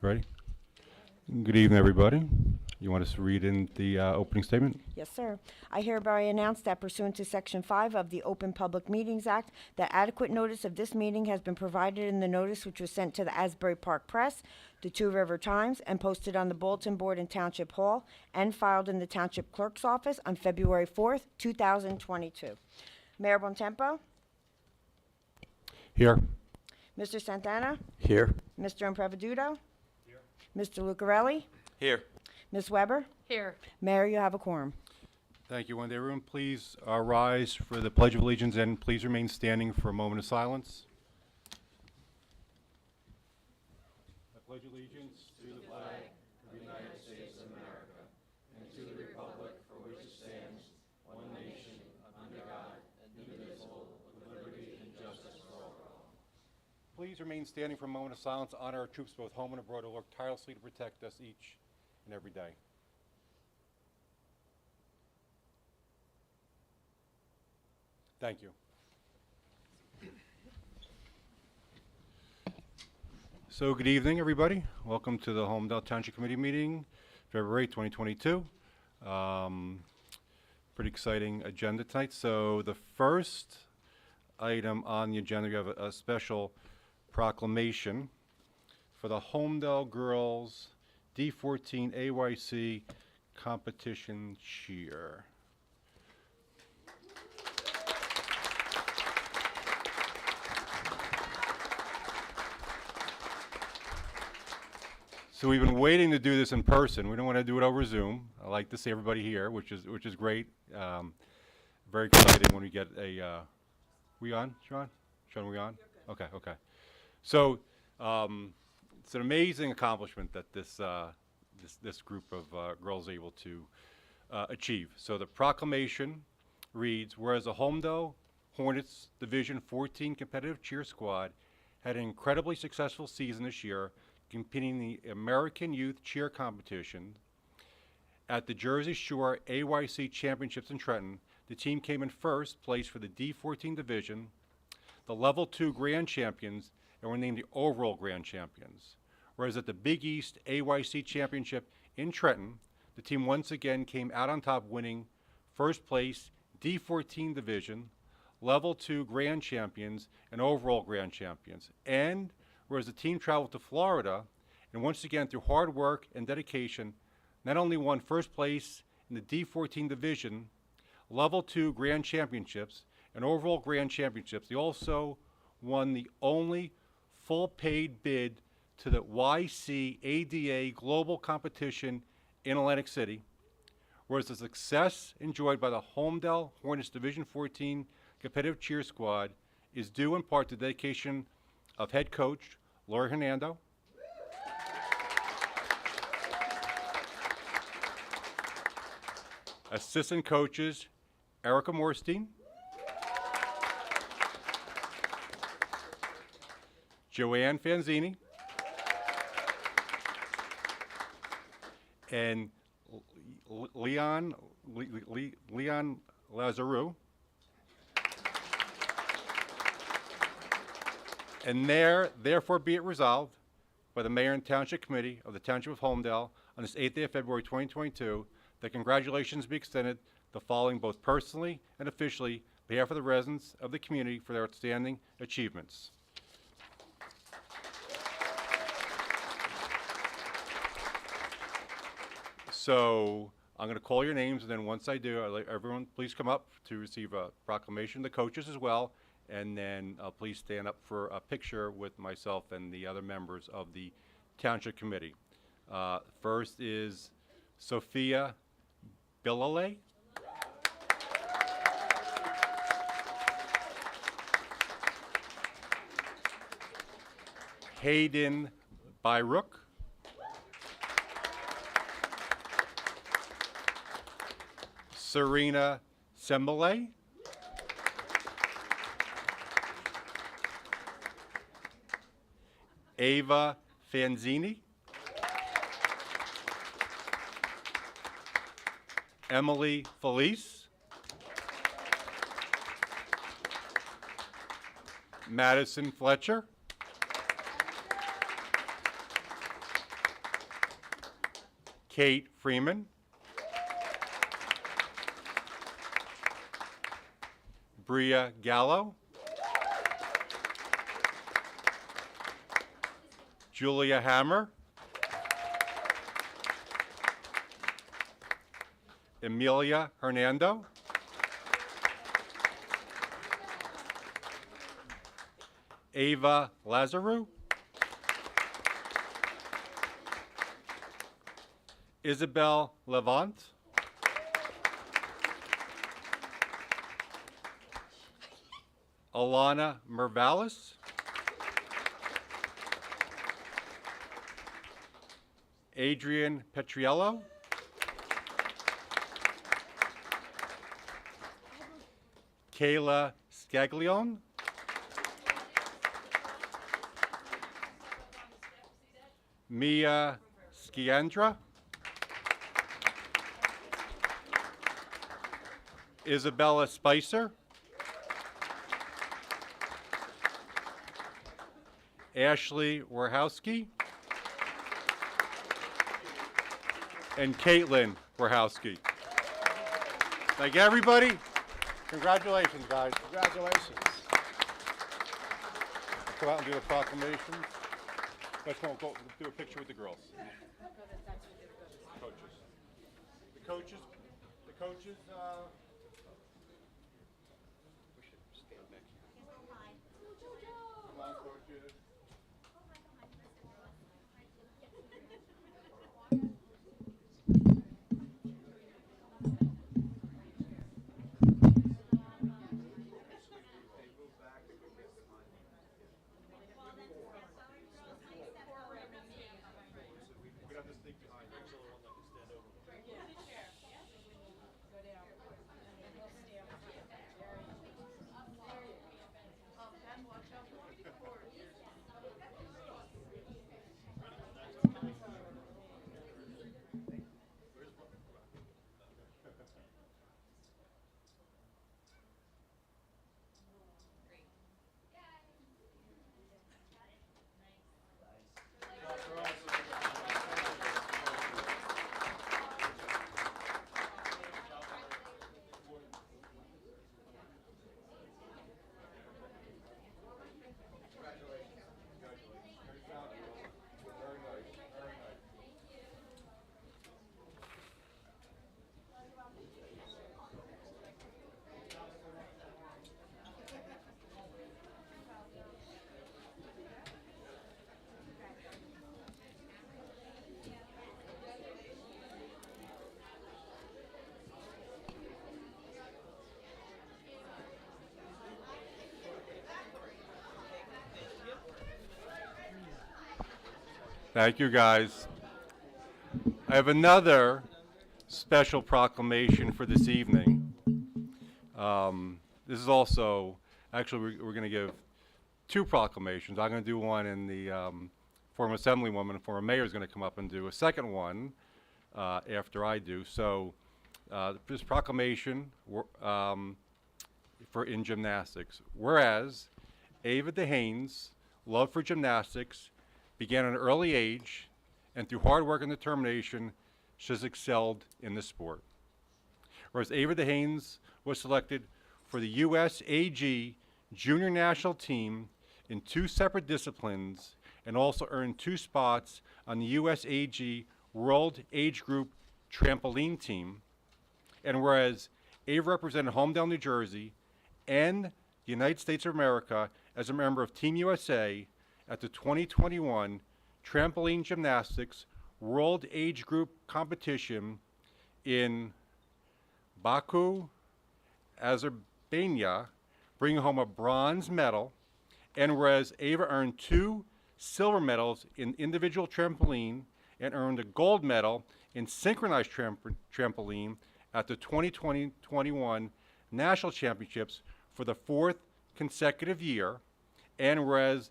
Ready? Good evening, everybody. You want us to read in the opening statement? Yes, sir. I hereby announce that pursuant to Section 5 of the Open Public Meetings Act, that adequate notice of this meeting has been provided in the notice which was sent to the Asbury Park Press, the Two River Times, and posted on the bulletin board in Township Hall, and filed in the Township Clerk's office on February 4th, 2022. Mayor Bontempo, Here. Mr. Santana, Here. Mr. Impreveduto, Mr. Lucarelli, Here. Ms. Weber. Here. Mayor, you have a quorum. Thank you. Wendy. Everyone, please rise for the Pledge of Allegiance and please remain standing for a moment of silence. I pledge allegiance to the flag of the United States of America and to the republic for which it stands, one nation, under God, indivisible, with liberty and justice for all. Please remain standing for a moment of silence to honor our troops both home and abroad who work tirelessly to protect us each and every day. Thank you. So good evening, everybody. Welcome to the Holmdel Township Committee meeting, February 8, 2022. Pretty exciting agenda tonight. So the first item on the agenda, we have a special proclamation for the Holmdel Girls D14 AYC competition cheer. So we've been waiting to do this in person. We don't want to do it over Zoom. I like to see everybody here, which is great. Very exciting when we get a. We on, Sean? Sean, we on? Okay. So it's an amazing accomplishment that this group of girls are able to achieve. So the proclamation reads: whereas the Holmdel Hornets Division 14 competitive cheer squad had an incredibly successful season this year, competing in the American Youth Cheer Competition at the Jersey Shore AYC Championships in Trenton. The team came in first place for the D14 division, the Level 2 Grand Champions, and were named the overall Grand Champions. Whereas at the Big East AYC Championship in Trenton, the team once again came out on top, winning first place, D14 division, Level 2 Grand Champions, and overall Grand Champions. And whereas the team traveled to Florida, and once again, through hard work and dedication, not only won first place in the D14 division, Level 2 Grand Championships, and overall Grand Championships, they also won the only full paid bid to the YCADA Global Competition in Atlantic City, whereas the success enjoyed by the Holmdel Hornets Division 14 competitive cheer squad is due in part to the dedication of head coach Laurel Hernando, assistant coaches Erica Morstein, Joanne Fanzini, and Leon Lazarou. And therefore be it resolved by the Mayor and Township Committee of the Township of Holmdel on this 8th day of February 2022 that congratulations be extended the following both personally and officially on behalf of the residents of the community for their outstanding achievements. So I'm going to call your names, and then once I do, I'd like everyone please come up to receive a proclamation, the coaches as well, and then please stand up for a picture with myself and the other members of the Township Committee. First is Sophia Bilale. Hayden Byrook. Serena Sembele. Ava Fanzini. Emily Felice. Madison Fletcher. Kate Freeman, Bria Gallo, Julia Hammer, Emilia Hernando, Ava Lazaru, Isabel Levant, Alana Mervalis, Adrian Petriello, Kayla Scaglione, Mia Sciandra, Isabella Spicer, Ashley Warhowski, and Caitlin Warhowski. Thank you, everybody. Congratulations, guys. Congratulations. Come out and do the proclamation. Let's go do a picture with the girls. Coaches. The coaches, we should stand back here. Come on, coaches. We got this thing behind us. Thank you, guys. I have another special proclamation for this evening. This is also, actually, we're going to give two proclamations. I'm going to do one, and the former Assemblywoman and former Mayor is going to come up and do a second one after I do. So this proclamation for in gymnastics. Whereas Ava DeHanes' love for gymnastics began at an early age, and through hard work and determination, she has excelled in the sport. Whereas Ava DeHanes was selected for the USAG Junior National Team in 2 separate disciplines, and also earned 2 spots on the USAG World Age Group Trampoline Team. And whereas Ava represented Holmdel, New Jersey, and the United States of America as a member of Team USA at the 2021 Trampoline Gymnastics World Age Group Competition in Baku, Azerbaijan, bringing home a bronze medal. And whereas Ava earned 2 silver medals in individual trampoline and earned a gold medal in synchronized trampoline at the 2021 National Championships for the 4th consecutive year. And whereas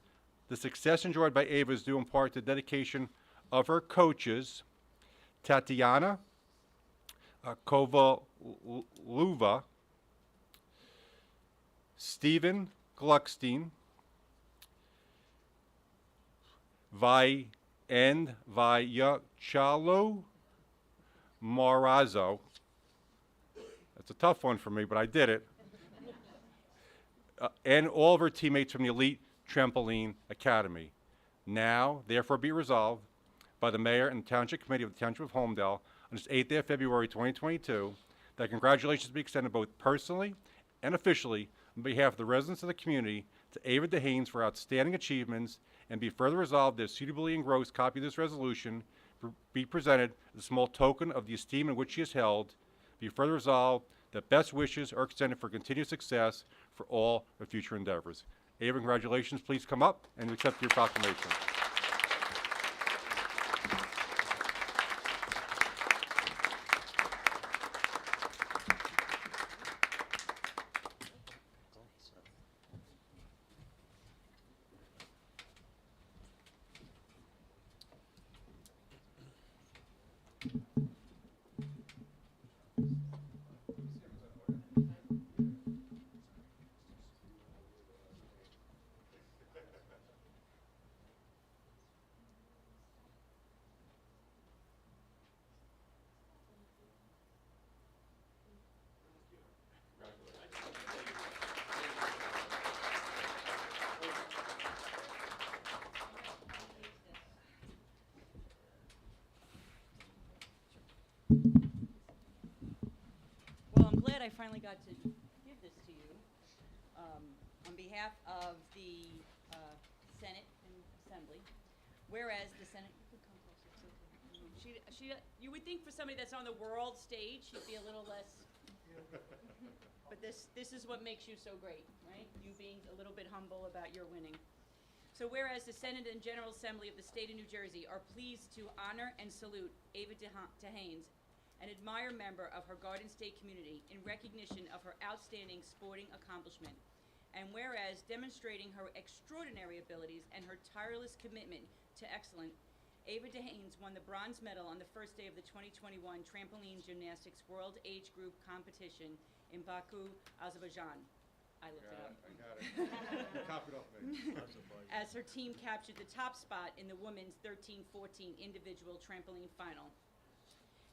the success enjoyed by Ava is due in part to the dedication of her coaches, Tatiana Kovaluva, Stephen Gluckstein, Vyacheslav Marazzo. That's a tough one for me, but I did it. And all of her teammates from the Elite Trampoline Academy. Now, therefore, be resolved by the Mayor and the Township Committee of the Township of Holmdel on this 8th day of February 2022 that congratulations be extended both personally and officially on behalf of the residents of the community to Ava DeHanes for outstanding achievements, and be further resolved that a suitably engrossed copy of this resolution be presented as a small token of the esteem in which she is held. Be further resolved that best wishes are extended for continued success for all her future endeavors. Ava, congratulations. Please come up and accept your proclamation. Well, I'm glad I finally got to give this to you. On behalf of the Senate and Assembly, whereas the Senate, you could come closer too. You would think for somebody that's on the world stage, she'd be a little less, but this is what makes you so great, right? You being a little bit humble about your winning. So whereas the Senate and General Assembly of the State of New Jersey are pleased to honor and salute Ava DeHanes, an admired member of her Garden State community, in recognition of her outstanding sporting accomplishment. And whereas demonstrating her extraordinary abilities and her tireless commitment to excellence, Ava DeHanes won the bronze medal on the first day of the 2021 Trampoline Gymnastics World Age Group Competition in Baku, Azerbaijan. I looked it up. I got it. Copy it off me. As her team captured the top spot in the women's 13-14 individual trampoline final.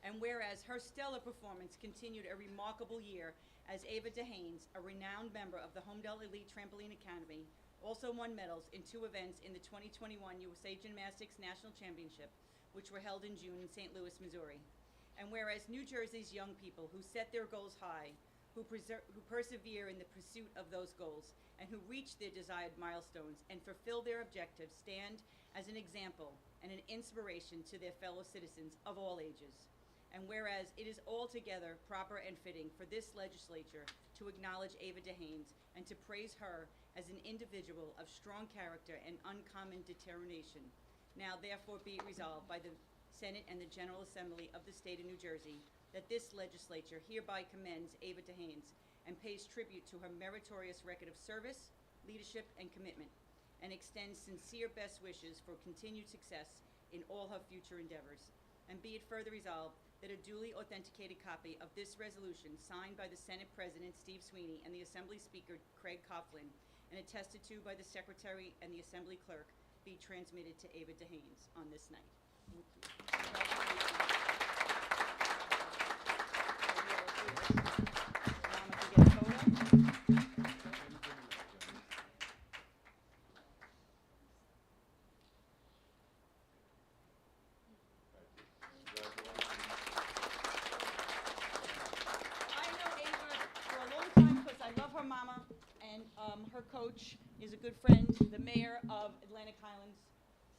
And whereas her stellar performance continued a remarkable year as Ava DeHanes, a renowned member of the Holmdel Elite Trampoline Academy, also won medals in 2 events in the 2021 USA Gymnastics National Championship, which were held in June in St. Louis, Missouri. And whereas New Jersey's young people who set their goals high, who persevere in the pursuit of those goals, and who reach their desired milestones and fulfill their objectives, stand as an example and an inspiration to their fellow citizens of all ages. And whereas it is altogether proper and fitting for this legislature to acknowledge Ava DeHanes and to praise her as an individual of strong character and uncommon determination, now therefore be it resolved by the Senate and the General Assembly of the State of New Jersey that this legislature hereby commends Ava DeHanes and pays tribute to her meritorious record of service, leadership, and commitment, and extends sincere best wishes for continued success in all her future endeavors. And be it further resolved that a duly authenticated copy of this resolution, signed by the Senate President Steve Sweeney and the Assembly Speaker Craig Coughlin, and attested to by the Secretary and the Assembly Clerk, be transmitted to Ava DeHanes on this night. Thank you. Congratulations. Mama can get a photo. I know Ava for a long time because I love her mama, and her coach is a good friend, the mayor of Atlantic Highlands'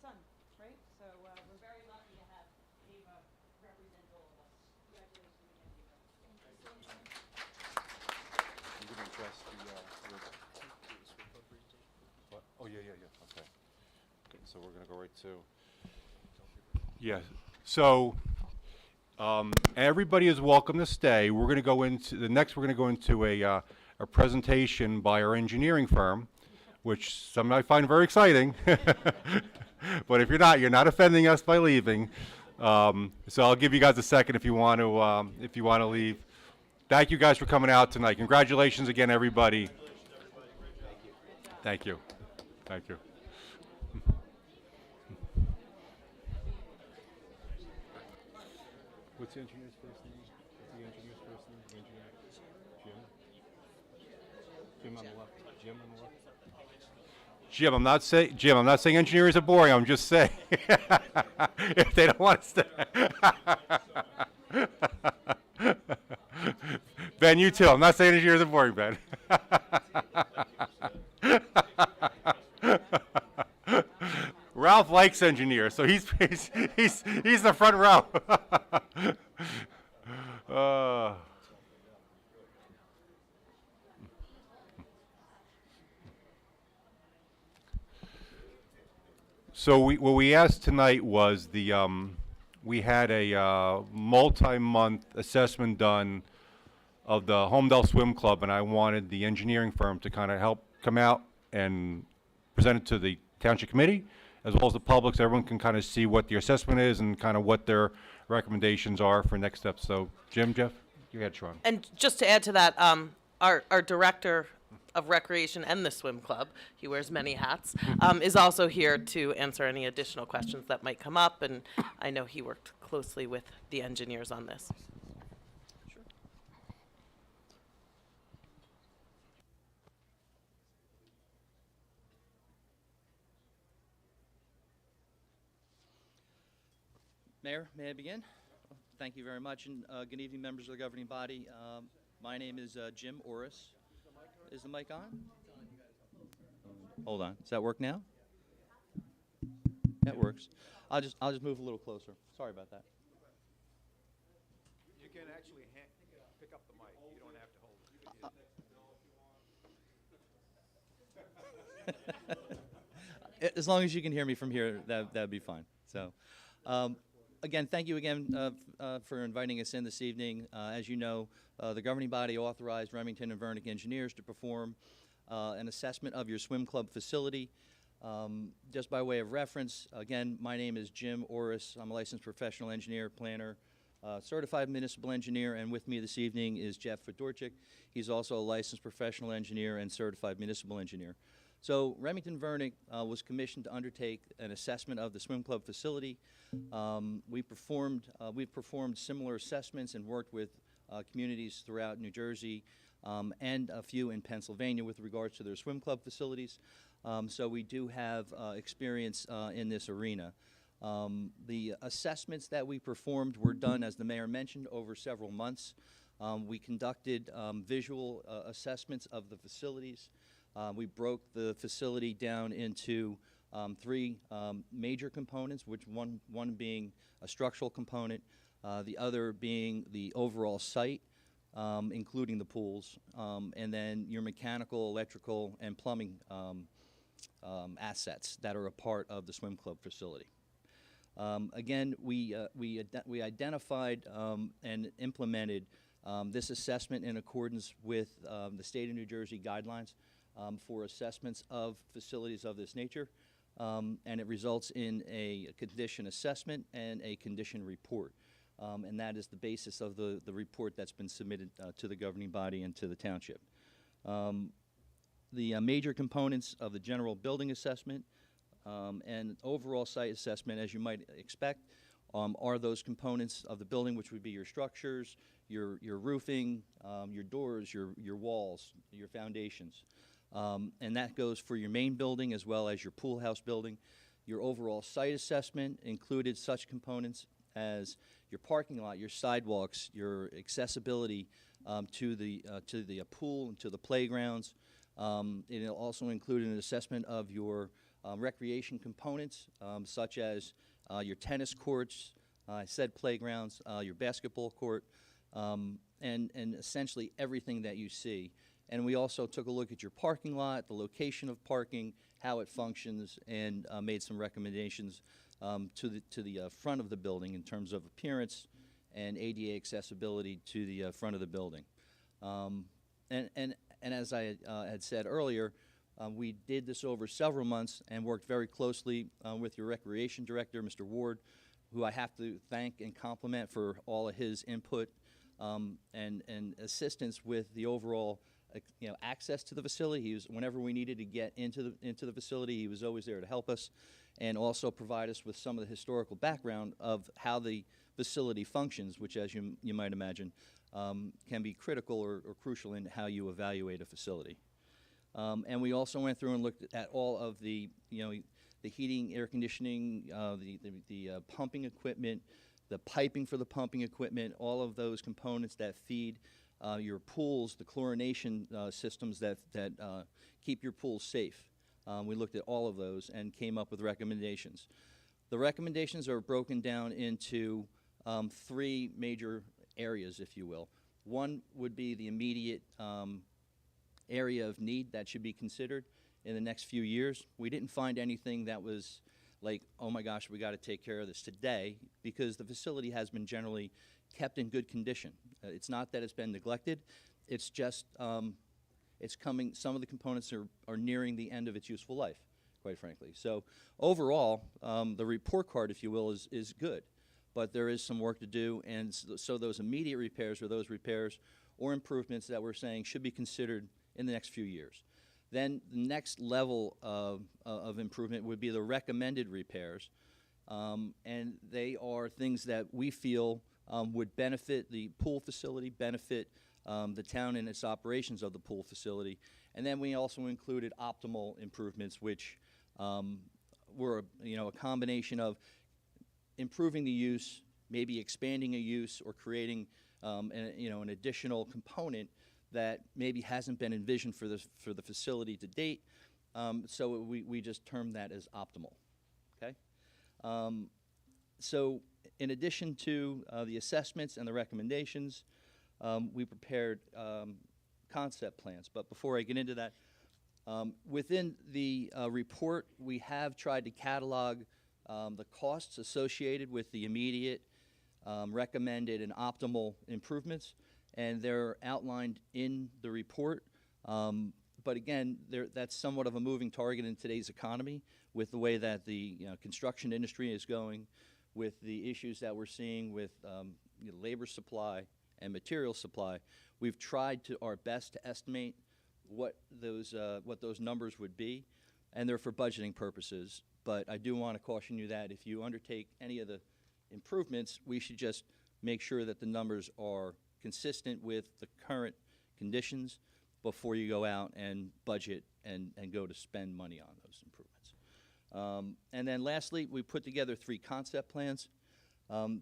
son, right? So we're very lucky to have Ava represent all of us. Congratulations again, Ava. I'm going to address the, what? Oh, yeah, okay. Okay, so we're going to go right to, yeah, so, everybody is welcome to stay. We're going to go into, we're going to go into a presentation by our engineering firm, which some might find very exciting. But if you're not offending us by leaving. So I'll give you guys a second if you want to leave. Thank you guys for coming out tonight. Congratulations again, everybody. Thank you. Thank you. What's the engineer's first name? What's the engineer's first name? The engineer? Jim? Jim on the left. Jim on the left. Jim, I'm not saying engineers are boring. I'm just saying if they don't want to stay. Ben, you too. I'm not saying engineers are boring, Ben. Ralph likes engineers, so he's the front row. So what we asked tonight was we had a multi-month assessment done of the Holmdel Swim Club, and I wanted the engineering firm to kind of help come out and present it to the township committee, as well as the public, so everyone can kind of see what the assessment is and kind of what their recommendations are for next steps. So, Jim, Jeff, you had Sean. And just to add to that, our director of recreation and the swim club, he wears many hats, is also here to answer any additional questions that might come up, and I know he worked closely with the engineers on this. Mayor, may I begin? Thank you very much, and good evening, members of the governing body. My name is Jim Orris. Is the mic on? Hold on. Does that work now? That works. I'll just move a little closer. Sorry about that. You can actually pick up the mic. You don't have to hold it. As long as you can hear me from here, that'd be fine. So, again, thank you again for inviting us in this evening. As you know, the governing body authorized Remington and Vernick engineers to perform an assessment of your swim club facility. Just by way of reference, again, my name is Jim Orris. I'm a licensed professional engineer, planner, certified municipal engineer, and with me this evening is Jeff Fedorchik. He's also a licensed professional engineer and certified municipal engineer. So Remington Vernick was commissioned to undertake an assessment of the swim club facility. We've performed similar assessments and worked with communities throughout New Jersey and a few in Pennsylvania with regards to their swim club facilities. So we do have experience in this arena. The assessments that we performed were done, as the mayor mentioned, over several months. We conducted visual assessments of the facilities. We broke the facility down into three major components, which one being a structural component, the other being the overall site, including the pools, and then your mechanical, electrical, and plumbing assets that are a part of the swim club facility. Again, we identified and implemented this assessment in accordance with the state of New Jersey guidelines for assessments of facilities of this nature, and it results in a condition assessment and a condition report. And that is the basis of the report that's been submitted to the governing body and to the township. The major components of the general building assessment and overall site assessment, as you might expect, are those components of the building, which would be your structures, your roofing, your doors, your walls, your foundations. And that goes for your main building as well as your pool house building. Your overall site assessment included such components as your parking lot, your sidewalks, your accessibility to the pool and to the playgrounds. It also included an assessment of your recreation components, such as your tennis courts, I said playgrounds, your basketball court, and essentially everything that you see. And we also took a look at your parking lot, the location of parking, how it functions, and made some recommendations to the front of the building in terms of appearance and ADA accessibility to the front of the building. And as I had said earlier, we did this over several months and worked very closely with your recreation director, Mr. Ward, who I have to thank and compliment for all of his input and assistance with the overall access to the facility. He was, whenever we needed to get into the facility, he was always there to help us. and also provide us with some of the historical background of how the facility functions, which, as you might imagine, can be critical or crucial in how you evaluate a facility. And we also went through and looked at all of the, the heating, air conditioning, the pumping equipment, the piping for the pumping equipment, all of those components that feed your pools, the chlorination systems that keep your pools safe. We looked at all of those and came up with recommendations. The recommendations are broken down into 3 major areas, if you will. One would be the immediate area of need that should be considered in the next few years. We didn't find anything that was like, oh my gosh, we got to take care of this today, because the facility has been generally kept in good condition. It's not that it's been neglected, it's just it's coming, some of the components are nearing the end of its useful life, quite frankly. So overall, the report card, if you will, is good, but there is some work to do, and so those immediate repairs, or those repairs or improvements that we're saying should be considered in the next few years. Then the next level of improvement would be the recommended repairs, and they are things that we feel would benefit the pool facility, benefit the town and its operations of the pool facility. And then we also included optimal improvements, which were a combination of improving the use, maybe expanding a use, or creating an additional component that maybe hasn't been envisioned for the facility to date. So we just termed that as optimal. Okay. So in addition to the assessments and the recommendations, we prepared concept plans. But before I get into that, within the report, we have tried to catalog the costs associated with the immediate, recommended, and optimal improvements, and they're outlined in the report. But again, that's somewhat of a moving target in today's economy, with the way that the construction industry is going, with the issues that we're seeing with labor supply and material supply. We've tried our best to estimate what those numbers would be, and they're for budgeting purposes. But I do want to caution you that if you undertake any of the improvements, we should just make sure that the numbers are consistent with the current conditions before you go out and budget and go to spend money on those improvements. And then lastly, we put together 3 concept plans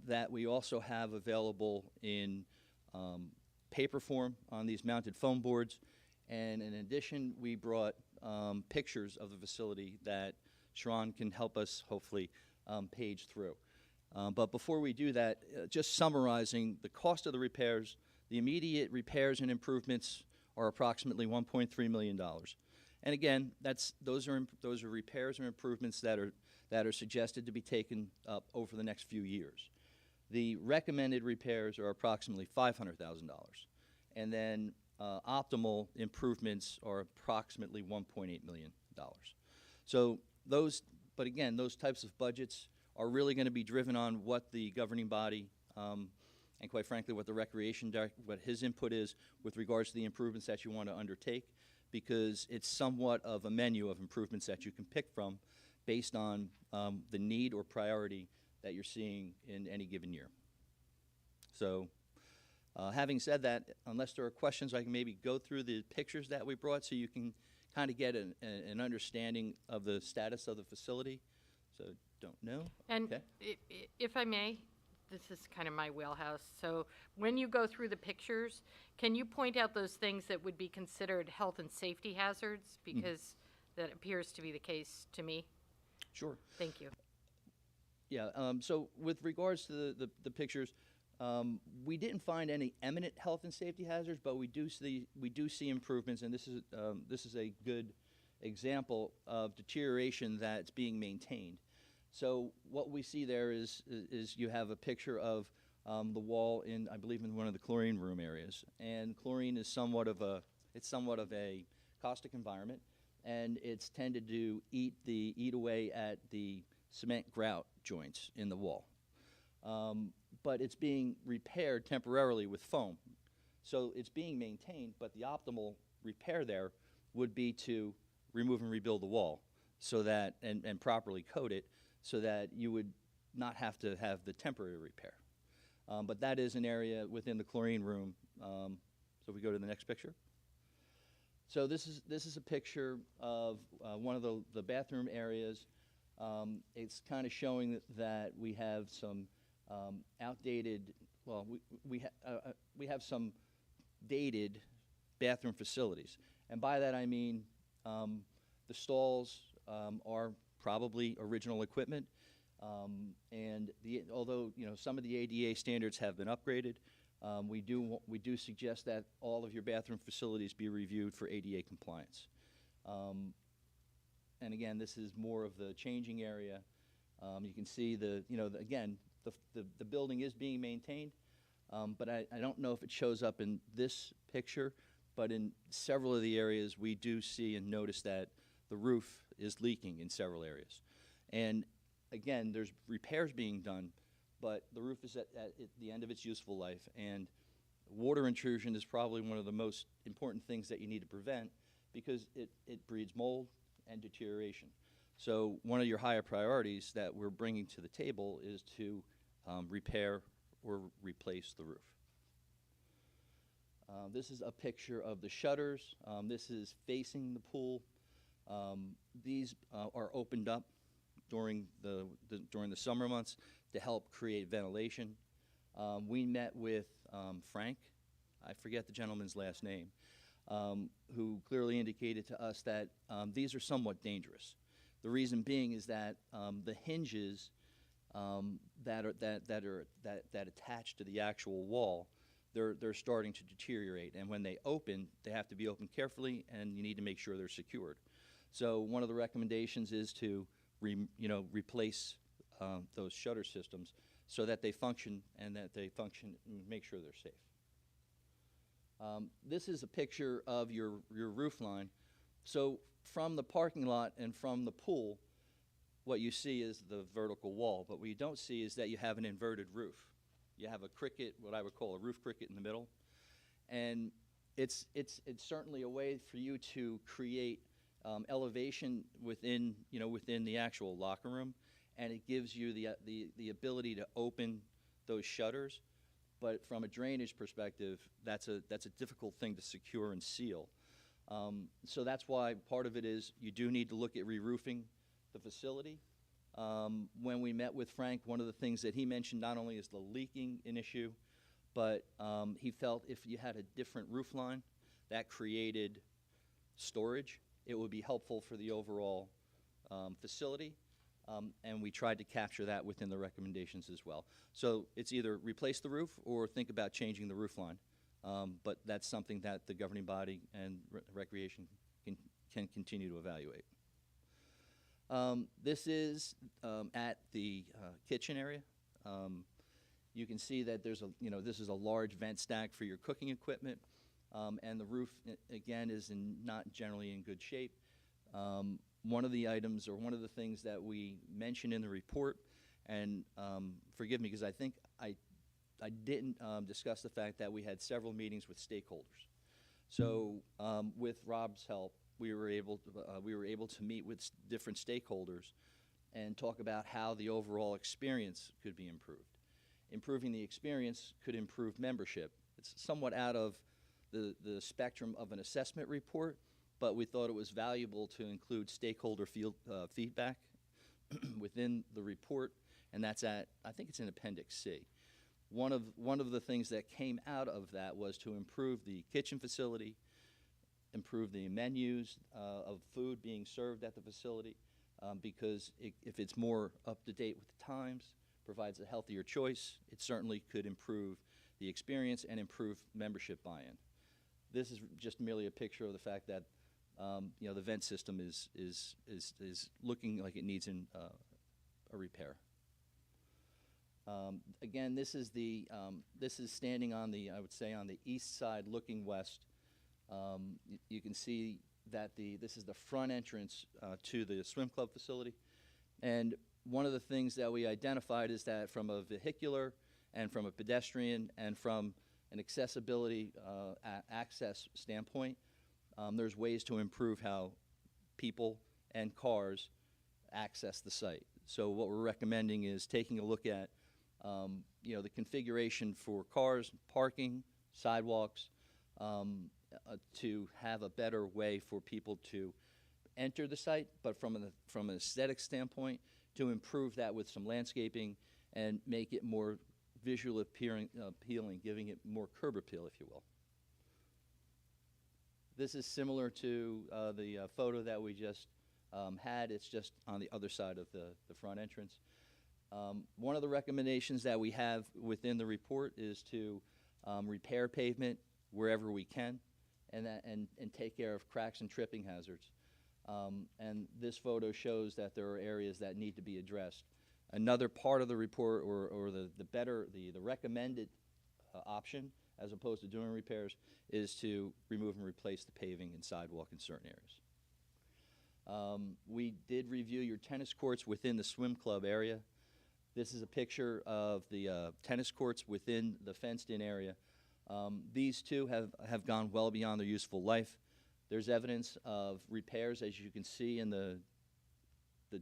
that we also have available in paper form on these mounted foam boards. And in addition, we brought pictures of the facility that Sharon can help us hopefully page through. But before we do that, just summarizing the cost of the repairs, the immediate repairs and improvements are approximately $1.3 million. And again, those are repairs and improvements that are suggested to be taken up over the next few years. The recommended repairs are approximately $500,000. And then optimal improvements are approximately $1.8 million. So but again, those types of budgets are really going to be driven on what the governing body, and quite frankly, what the Recreation Director, what his input is with regards to the improvements that you want to undertake, because it's somewhat of a menu of improvements that you can pick from based on the need or priority that you're seeing in any given year. So having said that, unless there are questions, I can maybe go through the pictures that we brought so you can kind of get an understanding of the status of the facility. So don't know. And Okay. if I may, this is kind of my wheelhouse. So when you go through the pictures, can you point out those things that would be considered health and safety hazards? Because that appears to be the case to me. Sure. Thank you. Yeah, so with regards to the pictures, we didn't find any eminent health and safety hazards, but we do see improvements, and this is a good example of deterioration that's being maintained. So what we see there is you have a picture of the wall in, I believe, in one of the chlorine room areas, and chlorine is somewhat of a caustic environment, and it's tended to eat away at the cement grout joints in the wall. But it's being repaired temporarily with foam. So it's being maintained, but the optimal repair there would be to remove and rebuild the wall, so that, and properly coat it, so that you would not have to have the temporary repair. But that is an area within the chlorine room. So if we go to the next picture. So this is a picture of one of the bathroom areas. It's kind of showing that we have some outdated, well, we have some dated bathroom facilities. And by that I mean the stalls are probably original equipment. And although some of the ADA standards have been upgraded, we do suggest that all of your bathroom facilities be reviewed for ADA compliance. And again, this is more of the changing area. You can see again, the building is being maintained, but I don't know if it shows up in this picture, but in several of the areas we do see and notice that the roof is leaking in several areas. And again, there's repairs being done, but the roof is at the end of its useful life, and water intrusion is probably one of the most important things that you need to prevent, because it breeds mold and deterioration. So one of your higher priorities that we're bringing to the table is to repair or replace the roof. This is a picture of the shutters. This is facing the pool. These are opened up during the summer months to help create ventilation. We met with Frank, I forget the gentleman's last name, who clearly indicated to us that these are somewhat dangerous. The reason being is that the hinges that attach to the actual wall, they're starting to deteriorate, and when they open, they have to be opened carefully, and you need to make sure they're secured. So one of the recommendations is to replace those shutter systems so that they function and make sure they're safe. This is a picture of your roof line. So from the parking lot and from the pool, what you see is the vertical wall, but what you don't see is that you have an inverted roof. You have a cricket, what I would call a roof cricket in the middle, and it's certainly a way for you to create elevation within the actual locker room, and it gives you the ability to open those shutters. But from a drainage perspective, that's a difficult thing to secure and seal. So that's why part of it is you do need to look at re-roofing the facility. When we met with Frank, one of the things that he mentioned not only is the leaking an issue, but he felt if you had a different roof line that created storage, it would be helpful for the overall facility, and we tried to capture that within the recommendations as well. So it's either replace the roof or think about changing the roof line, but that's something that the governing body and Recreation can continue to evaluate. This is at the kitchen area. You can see that there's this is a large vent stack for your cooking equipment, and the roof again is not generally in good shape. One of the items, or one of the things that we mentioned in the report, and forgive me because I think I didn't discuss the fact that we had several meetings with stakeholders. So with Rob's help, we were able to meet with different stakeholders and talk about how the overall experience could be improved. Improving the experience could improve membership. It's somewhat out of the spectrum of an assessment report, but we thought it was valuable to include stakeholder feedback within the report, and that's I think it's in Appendix C. One of the things that came out of that was to improve the kitchen facility, improve the menus of food being served at the facility, because if it's more up to date with the times, provides a healthier choice, it certainly could improve the experience and improve membership buy-in. This is just merely a picture of the fact that the vent system is looking like it needs a repair. Again, this is standing on I would say on the east side looking west. You can see that this is the front entrance to the swim club facility, and one of the things that we identified is that from a vehicular and from a pedestrian and from an accessibility access standpoint, there's ways to improve how people and cars access the site. So what we're recommending is taking a look at, the configuration for cars, parking, sidewalks, to have a better way for people to enter the site, but from an aesthetic standpoint, to improve that with some landscaping and make it more visually appealing, giving it more curb appeal, if you will. This is similar to the photo that we just had. It's just on the other side of the front entrance. One of the recommendations that we have within the report is to repair pavement wherever we can, and take care of cracks and tripping hazards. And this photo shows that there are areas that need to be addressed. Another part of the report, or the recommended option, as opposed to doing repairs, is to remove and replace the paving and sidewalk in certain areas. We did review your tennis courts within the swim club area. This is a picture of the tennis courts within the fenced-in area. These two have gone well beyond their useful life. There's evidence of repairs, as you can see in the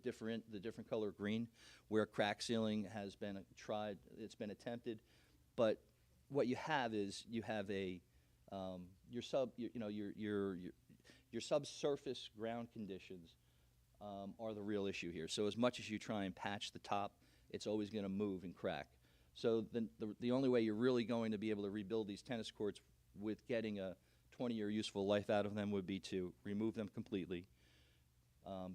different color green, where crack sealing has been tried. It's been attempted, but what you have is your subsurface ground conditions are the real issue here. So as much as you try and patch the top, it's always going to move and crack. So the only way you're really going to be able to rebuild these tennis courts with getting a 20-year useful life out of them would be to remove them completely,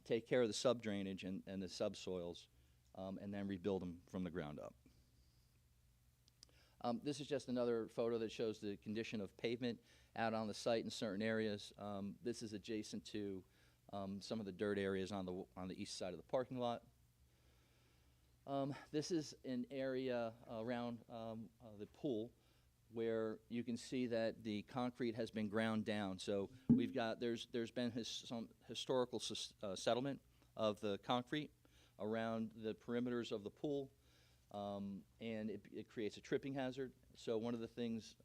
take care of the sub-drainage and the subsoils, and then rebuild them from the ground up. This is just another photo that shows the condition of pavement out on the site in certain areas. This is adjacent to some of the dirt areas on the east side of the parking lot. This is an area around the pool where you can see that the concrete has been ground down. So there's been some historical settlement of the concrete around the perimeters of the pool, and it creates a tripping hazard. So one of the things,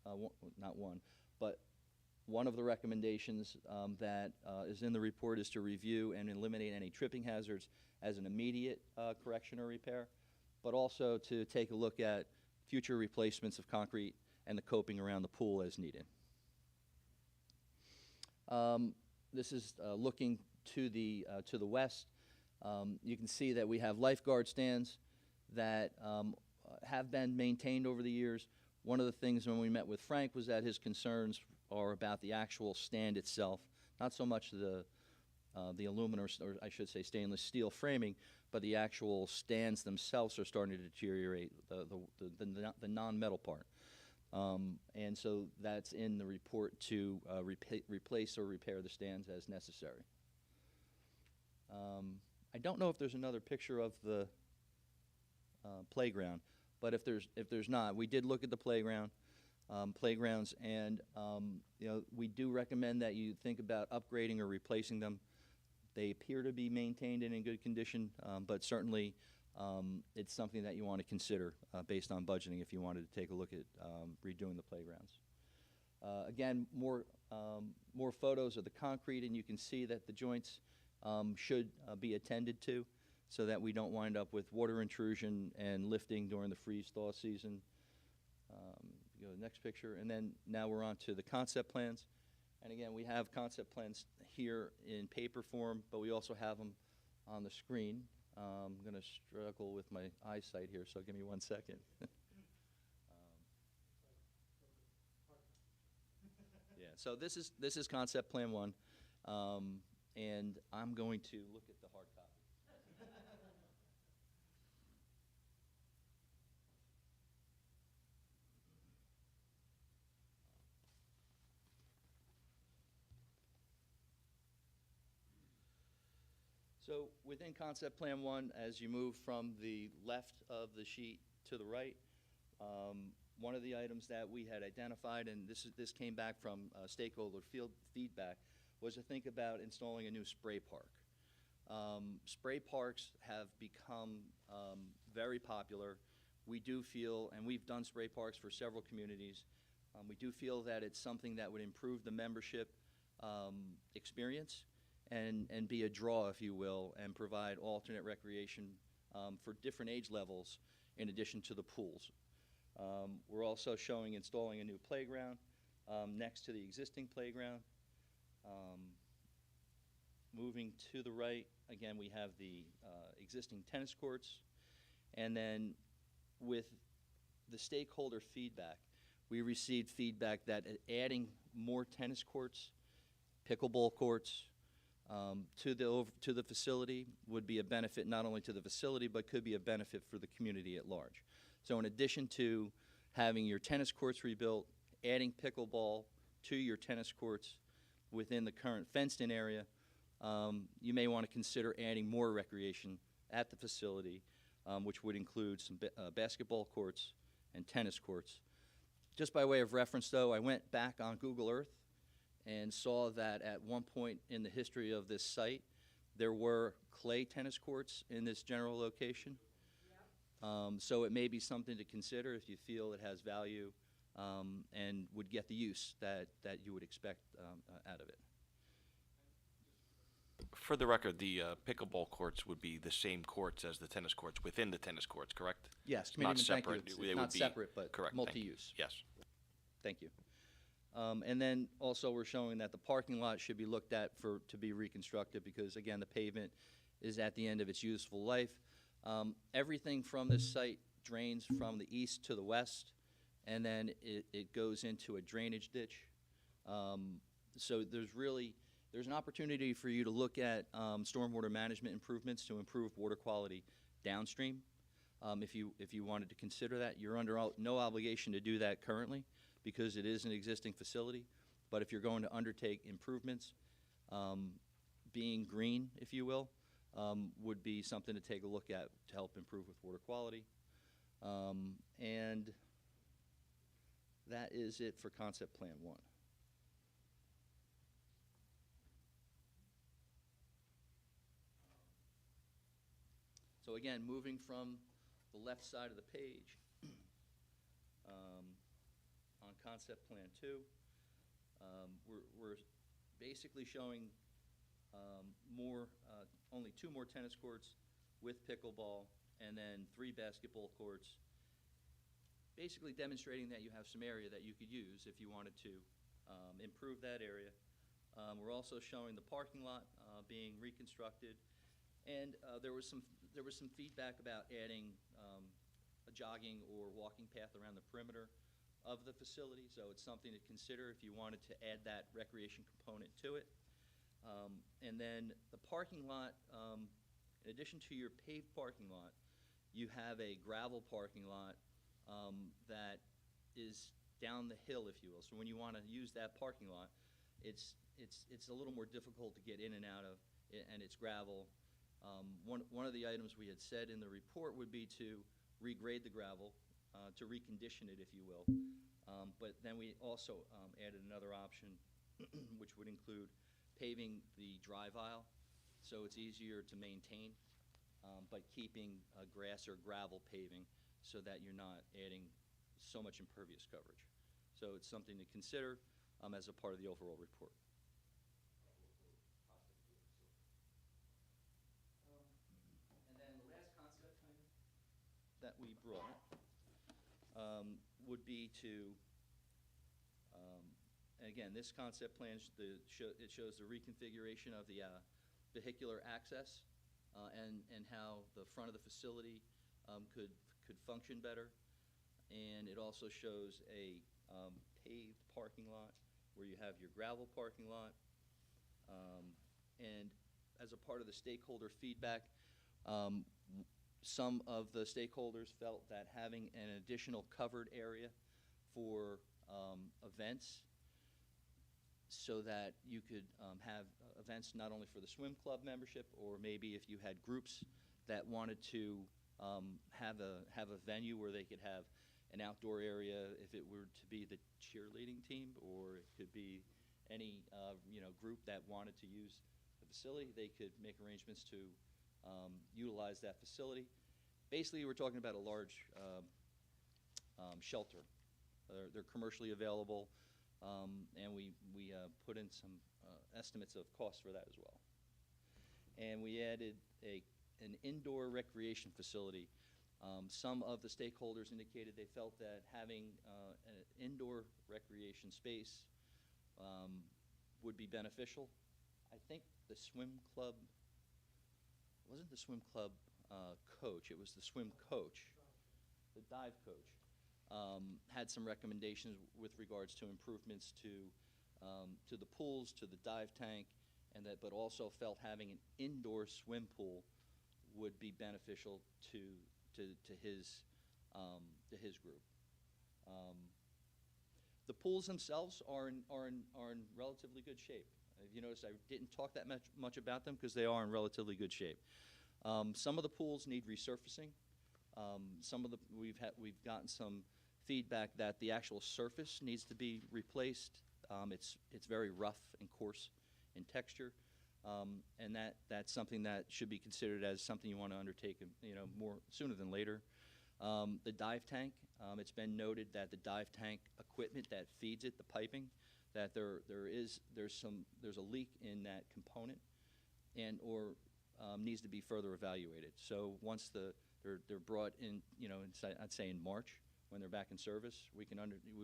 one of the recommendations that is in the report is to review and eliminate any tripping hazards as an immediate correction or repair, but also to take a look at future replacements of concrete and the coping around the pool as needed. This is looking to the west. You can see that we have lifeguard stands that have been maintained over the years. One of the things when we met with Frank was that his concerns are about the actual stand itself, not so much the aluminum, or I should say stainless steel framing, but the actual stands themselves are starting to deteriorate, the non-metal part. And so that's in the report to replace or repair the stands as necessary. I don't know if there's another picture of the playground, but if there's not, we did look at the playgrounds, and we do recommend that you think about upgrading or replacing them. They appear to be maintained and in good condition, but certainly it's something that you want to consider based on budgeting if you wanted to take a look at redoing the playgrounds. Again, more photos of the concrete, and you can see that the joints should be attended to so that we don't wind up with water intrusion and lifting during the freeze-thaw season. Go to the next picture, and then now we're on to the concept plans. And again, we have concept plans here in paper form, but we also have them on the screen. I'm going to struggle with my eyesight here, so give me 1 second. Yeah, so this is concept plan 1, and I'm going to look at the hard copy. So within concept plan 1, as you move from the left of the sheet to the right, one of the items that we had identified, and this came back from stakeholder feedback, was to think about installing a new spray park. Spray parks have become very popular. We do feel, and we've done spray parks for several communities, we do feel that it's something that would improve the membership experience and be a draw, if you will, and provide alternate recreation for different age levels in addition to the pools. We're also showing installing a new playground next to the existing playground. Moving to the right, again, we have the existing tennis courts. And then with the stakeholder feedback, we received feedback that adding more tennis courts, pickleball courts, to the facility would be a benefit not only to the facility, but could be a benefit for the community at large. So in addition to having your tennis courts rebuilt, adding pickleball to your tennis courts within the current fenced-in area, you may want to consider adding more recreation at the facility, which would include some basketball courts and tennis courts. Just by way of reference, though, I went back on Google Earth and saw that at one point in the history of this site, there were clay tennis courts in this general location. So it may be something to consider if you feel it has value and would get the use that you would expect out of it. For the record, the pickleball courts would be the same courts as the tennis courts within the tennis courts, correct? Yes, Not Committeeman, thank you. separate. It's They would not be- separate, but correct, thank you. multi-use. Yes. Thank you. And then also we're showing that the parking lot should be looked at to be reconstructed because, again, the pavement is at the end of its useful life. Everything from this site drains from the east to the west, and then it goes into a drainage ditch. So there's an opportunity for you to look at stormwater management improvements to improve water quality downstream. If you wanted to consider that, you're under no obligation to do that currently because it is an existing facility. But if you're going to undertake improvements, being green, if you will, would be something to take a look at to help improve with water quality. And that is it for Concept Plan 1. So again, moving from the left side of the page, on Concept Plan 2, we're basically showing only 2 more tennis courts with pickleball and then 3 basketball courts, basically demonstrating that you have some area that you could use if you wanted to improve that area. We're also showing the parking lot being reconstructed, and there was some feedback about adding a jogging or walking path around the perimeter of the facility, so it's something to consider if you wanted to add that recreation component to it. And then the parking lot, in addition to your paved parking lot, you have a gravel parking lot that is down the hill, if you will. So when you want to use that parking lot, it's a little more difficult to get in and out of, and it's gravel. One of the items we had said in the report would be to regrade the gravel, to recondition it, if you will. But then we also added another option, which would include paving the drive aisle, so it's easier to maintain, but keeping grass or gravel paving so that you're not adding so much impervious coverage. So it's something to consider as a part of the overall report. And then the last concept that we brought would be to, and again, this concept plan, it shows the reconfiguration of the vehicular access and how the front of the facility could function better. And it also shows a paved parking lot where you have your gravel parking lot. And as a part of the stakeholder feedback, some of the stakeholders felt that having an additional covered area for events so that you could have events not only for the swim club membership, or maybe if you had groups that wanted to have a venue where they could have an outdoor area, if it were to be the cheerleading team, or it could be any group that wanted to use the facility, they could make arrangements to utilize that facility. Basically, we're talking about a large shelter. They're commercially available, and we put in some estimates of cost for that as well. and we added an indoor recreation facility. Some of the stakeholders indicated they felt that having an indoor recreation space would be beneficial. I think the swim club, wasn't the swim club coach, it was the swim coach, the dive coach, had some recommendations with regards to improvements to the pools, to the dive tank, but also felt having an indoor swim pool would be beneficial to his group. The pools themselves are in relatively good shape. If you notice, I didn't talk that much about them because they are in relatively good shape. Some of the pools need resurfacing. We've gotten some feedback that the actual surface needs to be replaced. It's very rough and coarse in texture, and that's something that should be considered as something you want to undertake, more sooner than later. The dive tank, it's been noted that the dive tank equipment that feeds it, the piping, that there's a leak in that component, or needs to be further evaluated. So once they're brought in, I'd say in March when they're back in service, we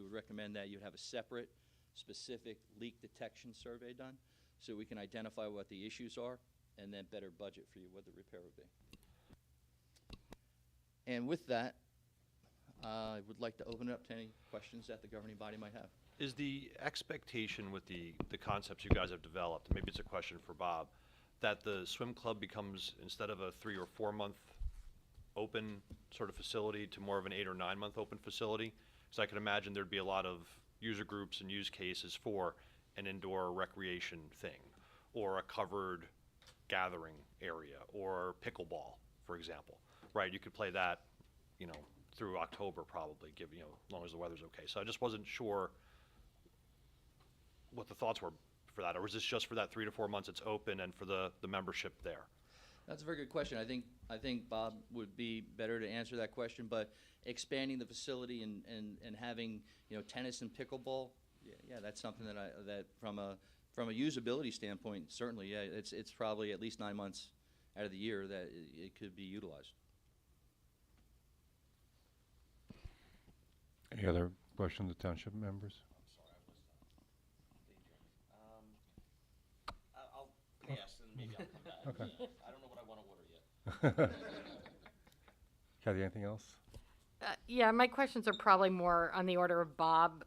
would recommend that you'd have a separate, specific leak detection survey done, so we can identify what the issues are and then better budget for you what the repair would be. And with that, I would like to open it up to any questions that the governing body might have. Is the expectation with the concepts you guys have developed, maybe it's a question for Bob, that the swim club becomes, instead of a 3 or 4 month open sort of facility, to more of an 8 or 9 month open facility? Because I can imagine there'd be a lot of user groups and use cases for an indoor recreation thing, or a covered gathering area, or pickleball, for example, right? You could play that, through October probably, as long as the weather's okay. So I just wasn't sure what the thoughts were for that, or was this just for that 3 to 4 months it's open and for the membership there? That's a very good question. I think Bob would be better to answer that question, but expanding the facility and having, tennis and pickleball, yeah, that's something that from a usability standpoint, certainly, yeah, it's probably at least 9 months out of the year that it could be utilized. Any other questions of township members? I'll pass and maybe I'll come back. Okay. I don't know what I want to order yet. Kathy, anything else? Yeah, my questions are probably more on the order of Bob.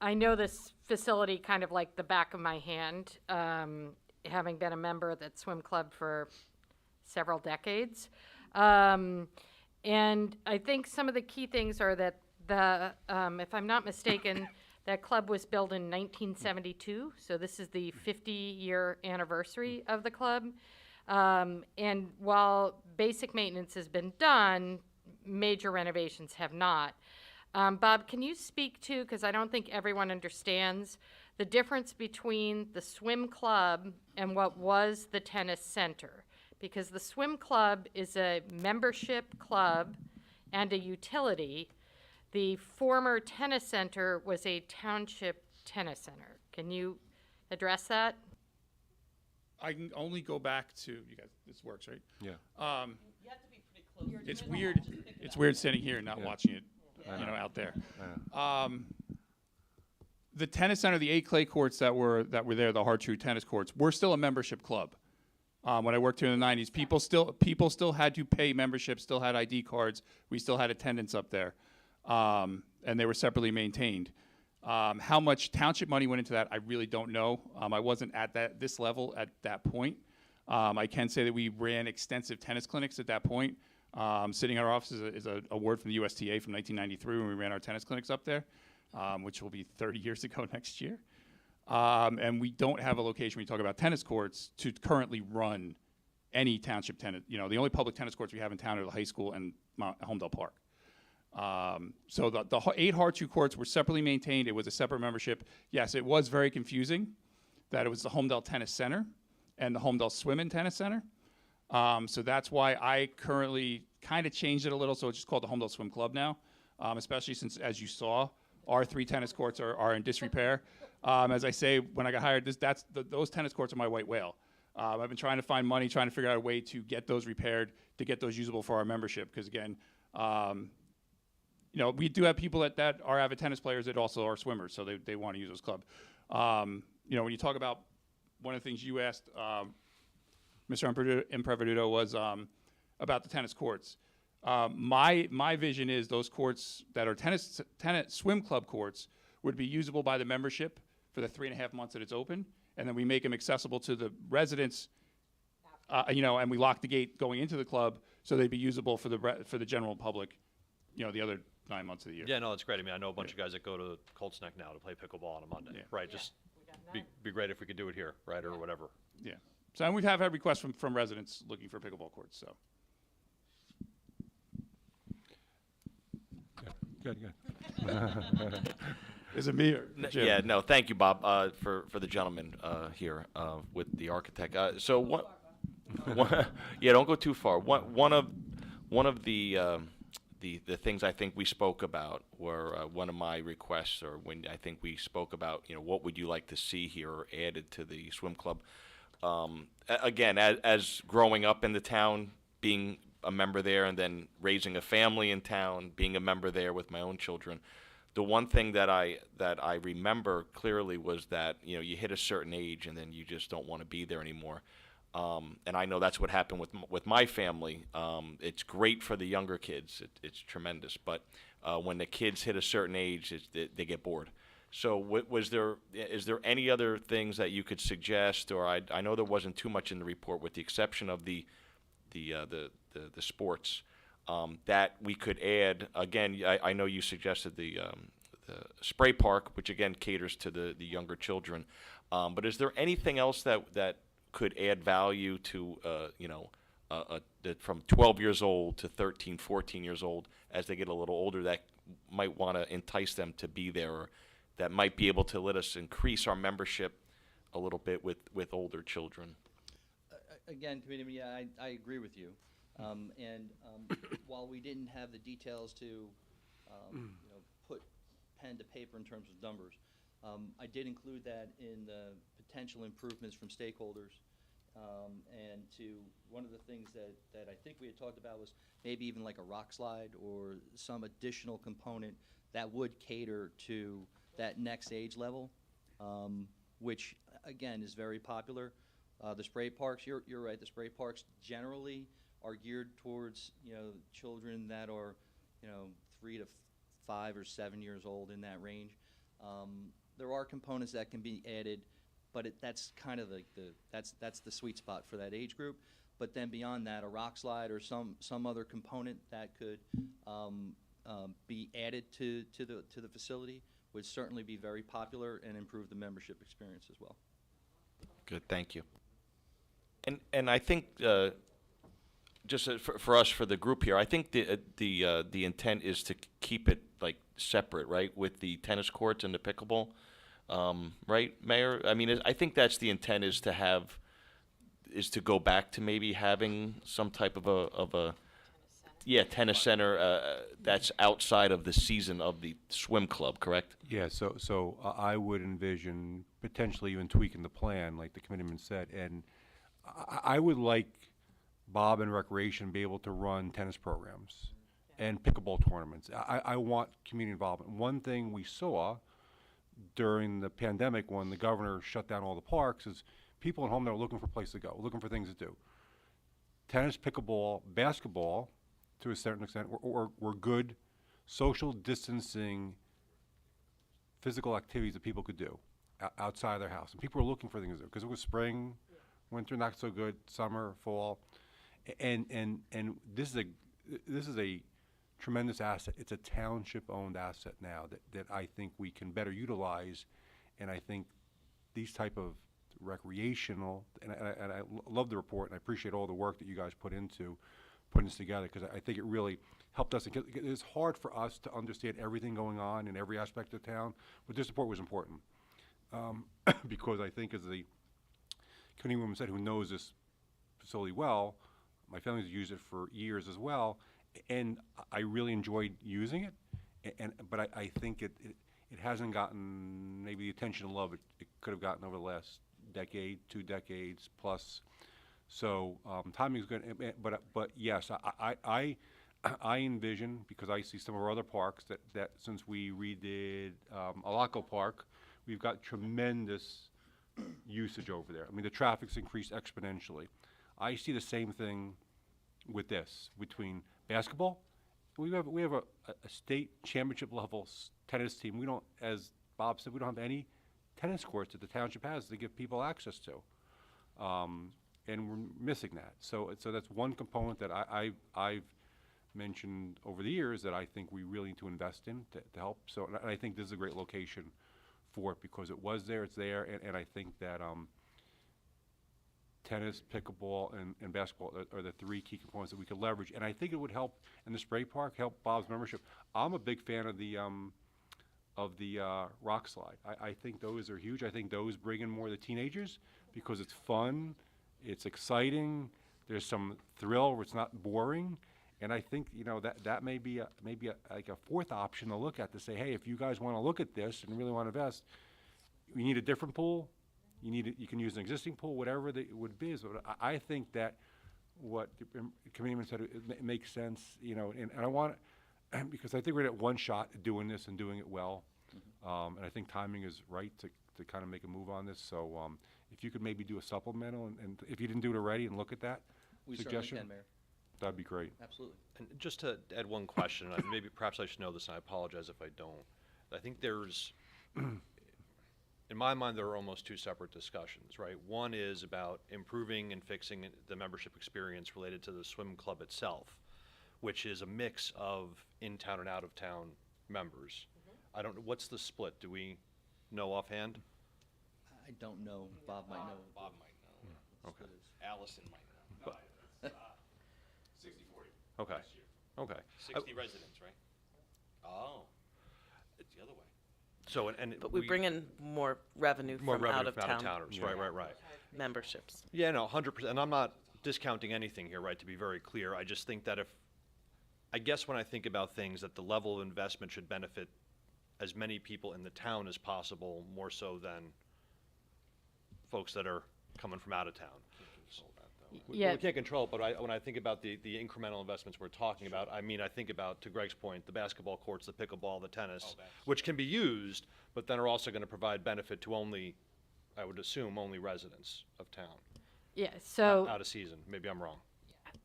I know this facility kind of like the back of my hand, having been a member of that swim club for several decades. And I think some of the key things are that if I'm not mistaken, that club was built in 1972, so this is the 50-year anniversary of the club. And while basic maintenance has been done, major renovations have not. Bob, can you speak to, because I don't think everyone understands, the difference between the swim club and what was the tennis center? Because the swim club is a membership club and a utility. The former tennis center was a township tennis center. Can you address that? I can only go back to, you guys, this works, right? Yeah. You have to be pretty close. It's weird. It's weird sitting here and not watching it, out there. The tennis center, the 8 clay courts that were there, the Hard True tennis courts, were still a membership club. When I worked here in the 90s, people still had to pay membership, still had ID cards. We still had attendance up there, and they were separately maintained. How much township money went into that, I really don't know. I wasn't at this level at that point. I can say that we ran extensive tennis clinics at that point. Sitting in our office is an award from the USTA from 1993 when we ran our tennis clinics up there, which will be 30 years ago next year. And we don't have a location when you talk about tennis courts to currently run any township tennis. The only public tennis courts we have in town are the high school and Holmdel Park. So the 8 Hard True courts were separately maintained. It was a separate membership. Yes, it was very confusing that it was the Holmdel Tennis Center and the Holmdel Swim and Tennis Center. So that's why I currently kind of changed it a little. So it's just called the Holmdel Swim Club now, especially since, as you saw, our 3 tennis courts are in disrepair. As I say, when I got hired, those tennis courts are my white whale. I've been trying to find money, trying to figure out a way to get those repaired, to get those usable for our membership. Because again, we do have people that are avid tennis players that also are swimmers, so they want to use those club. When you talk about one of the things you asked, Mr. Impreveduto, was about the tennis courts. My vision is those courts that are tennis swim club courts would be usable by the membership for the 3.5 months that it's open, and then we make them accessible to the residents, and we lock the gate going into the club so they'd be usable for the general public, the other 9 months of the year. Yeah, no, that's great. I mean, I know a bunch of guys that go to Colts Neck now to play pickleball on a Monday, Yeah. right? Just be great if we could do it here, right, or whatever. Yeah. So and we have had requests from residents looking for pickleball courts. So. Good. Is it me or Jim? Yeah, no, thank you, Bob, for the gentleman here with the architect. So what? Yeah, don't go too far. One of the things I think we spoke about were one of my requests, or when I think we spoke about, what would you like to see here or added to the swim club? Again, as growing up in the town, being a member there, and then raising a family in town, being a member there with my own children, the one thing that I remember clearly was that you hit a certain age and then you just don't want to be there anymore. And I know that's what happened with my family. It's great for the younger kids. It's tremendous. But when the kids hit a certain age, they get bored. So is there any other things that you could suggest? Or I know there wasn't too much in the report, with the exception of the sports, that we could add. Again, I know you suggested the spray park, which again caters to the younger children. But is there anything else that could add value to from 12 years old to 13, 14 years old, as they get a little older, that might want to entice them to be there, or that might be able to let us increase our membership a little bit with older children? Again, Committee, yeah, I agree with you. While we didn't have the details to put pen to paper in terms of numbers, I did include that in the potential improvements from stakeholders. And to one of the things that I think we had talked about was maybe even like a rock slide or some additional component that would cater to that next age level, which again is very popular. The spray parks, you're right, the spray parks generally are geared towards children that are 3 to 5 or 7 years old, in that range. There are components that can be added, but that's kind of that's the sweet spot for that age group. But then beyond that, a rock slide or some other component that could be added to the facility would certainly be very popular and improve the membership experience as well. Good, thank you. And I think just for us, for the group here, I think the intent is to keep it like separate, right, with the tennis courts and the pickleball, right, Mayor? I mean, I think that's the intent, is to go back to maybe having some type of a tennis center that's outside of the season of the swim club, correct? Yeah, so I would envision potentially even tweaking the plan, like the committeeman said, and I would like Bob and Recreation be able to run tennis programs and pickleball tournaments. I want community involvement. One thing we saw during the pandemic, when the governor shut down all the parks, is people at home that were looking for a place to go, looking for things to do. Tennis, pickleball, basketball, to a certain extent, were good social distancing physical activities that people could do outside of their house. And people were looking for things to do, because it was spring, winter not so good, summer, fall. And this is a tremendous asset. It's a township-owned asset now that I think we can better utilize. And I think these type of recreational, and I love the report, and I appreciate all the work that you guys put into putting this together, because I think it really helped us. It's hard for us to understand everything going on in every aspect of town, but this report was important, because I think, as the committee woman said, who knows this facility well, my family's used it for years as well, and I really enjoyed using it, but I think it hasn't gotten maybe the attention and love it could have gotten over the last decade, 2 decades plus. So timing is good, but yes, I envision, because I see some of our other parks, that since we redid Alaco Park, we've got tremendous usage over there. I mean, the traffic's increased exponentially. I see the same thing with this, between basketball. We have a state championship level tennis team. We don't, as Bob said, we don't have any tennis courts that the township has to give people access to. And we're missing that. So that's one component that I've mentioned over the years that I think we really need to invest in to help. So, and I think this is a great location for it because it was there, it's there, and I think that tennis, pickleball, and basketball are the 3 key components that we could leverage. And I think it would help in the spray park, help Bob's membership. I'm a big fan of the rock slide. I think those are huge. I think those bring in more of the teenagers because it's fun, it's exciting, there's some thrill where it's not boring. And I think, you know, that may be like a 4th option to look at, to say, hey, if you guys want to look at this and really want to invest, you need a different pool. You can use an existing pool, whatever it would be. So I think that what the committeeman said, it makes sense, you know, and I want, because I think we're at one shot at doing this and doing it well. And I think timing is right to kind of make a move on this. So if you could maybe do a supplemental, and if you didn't do it already, and look at that We suggestion, certainly can, Mayor. that'd be great. Absolutely. And just to add one question, maybe perhaps I should know this, and I apologize if I don't. I think there's, in my mind, there are almost 2 separate discussions, right? One is about improving and fixing the membership experience related to the swim club itself, which is a mix of in-town and out-of-town members. I don't know, what's the split? Do we know offhand? I don't know. Bob might know. Bob might know. Okay. Allison might know. 60/40. Okay. last year. Okay. 60 residents, right? Oh, it's the other way. So, and But we bring in more revenue more from revenue out of from town out-of-towners, right. memberships. Yeah, no, 100%, and I'm not discounting anything here, right, to be very clear. I just think that I guess when I think about things, that the level of investment should benefit as many people in the town as possible, more so than folks that are coming from out of town. We can't control it, but when I think about the incremental investments we're talking about, I mean, I think about, to Greg's point, the basketball courts, the pickleball, the tennis, which can be used, but then are also going to provide benefit to only, I would assume, only residents of town. Yeah, so. Out of season, maybe I'm wrong.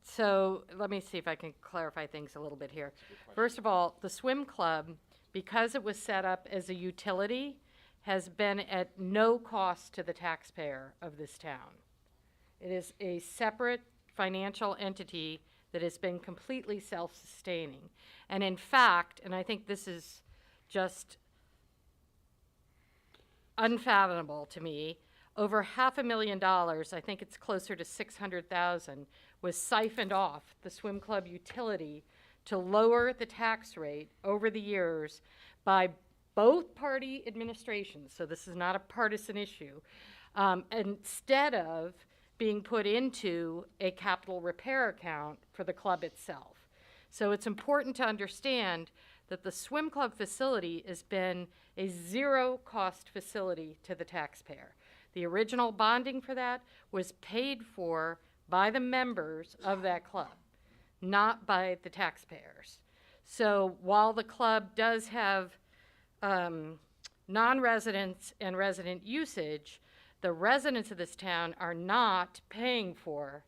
So let me see if I can clarify things a little bit here. First of all, the swim club, because it was set up as a utility, has been at no cost to the taxpayer of this town. It is a separate financial entity that has been completely self-sustaining. And in fact, and I think this is just unfathomable to me, over $500,000, I think it's closer to 600,000, was siphoned off the swim club utility to lower the tax rate over the years by both party administrations. So this is not a partisan issue. Instead of being put into a capital repair account for the club itself. So it's important to understand that the swim club facility has been a zero-cost facility to the taxpayer. The original bonding for that was paid for by the members of that club, not by the taxpayers. So while the club does have non-residents and resident usage, the residents of this town are not paying for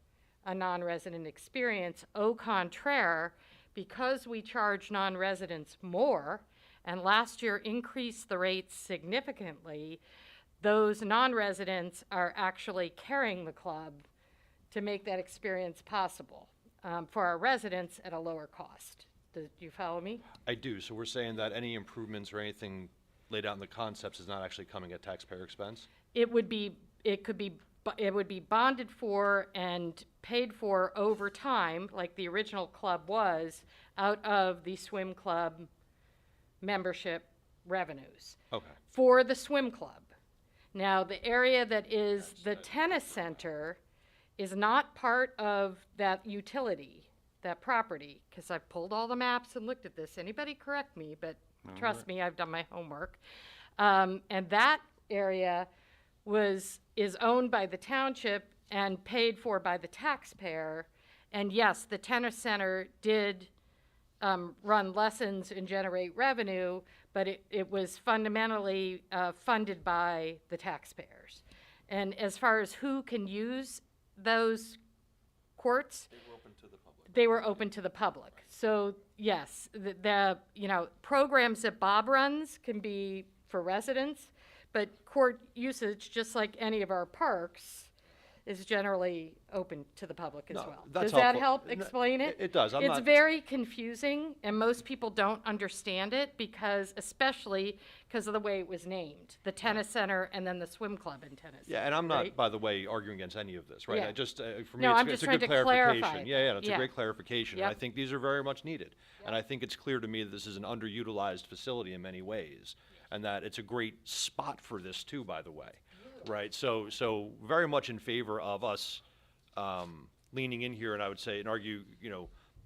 a non-resident experience. Au contraire, because we charge non-residents more, and last year increased the rates significantly, those non-residents are actually carrying the club to make that experience possible for our residents at a lower cost. Do you follow me? I do, so we're saying that any improvements or anything laid out in the concepts is not actually coming at taxpayer expense? It would be bonded for and paid for over time, like the original club was, out of the swim club membership revenues. Okay. For the swim club. Now, the area that is the tennis center is not part of that utility, that property, because I've pulled all the maps and looked at this. Anybody correct me, but trust me, I've done my homework. And that area was is owned by the township and paid for by the taxpayer. And yes, the tennis center did run lessons and generate revenue, but it was fundamentally funded by the taxpayers. And as far as who can use those courts, they were open to the public. So yes, the programs that Bob runs can be for residents, but court usage, just like any of our parks, is generally open to the public as No, well. that's Does that helpful. help explain it? It does. I'm It's not- very confusing, and most people don't understand it especially because of the way it was named, the tennis center and then the swim club in Tennessee. Yeah, and I'm not, right? by the way, arguing against any of this, right? Yeah. I just, for me, No, I'm it's just a trying good to clarify clarification. it. Yeah, it's a Yeah. great clarification. And I Yep. think these are very much needed. And I think it's clear to me that this is an underutilized facility in many ways, and that it's a great spot for this too, by the way, right? So very much in favor of us leaning in here, and I would say, and argue,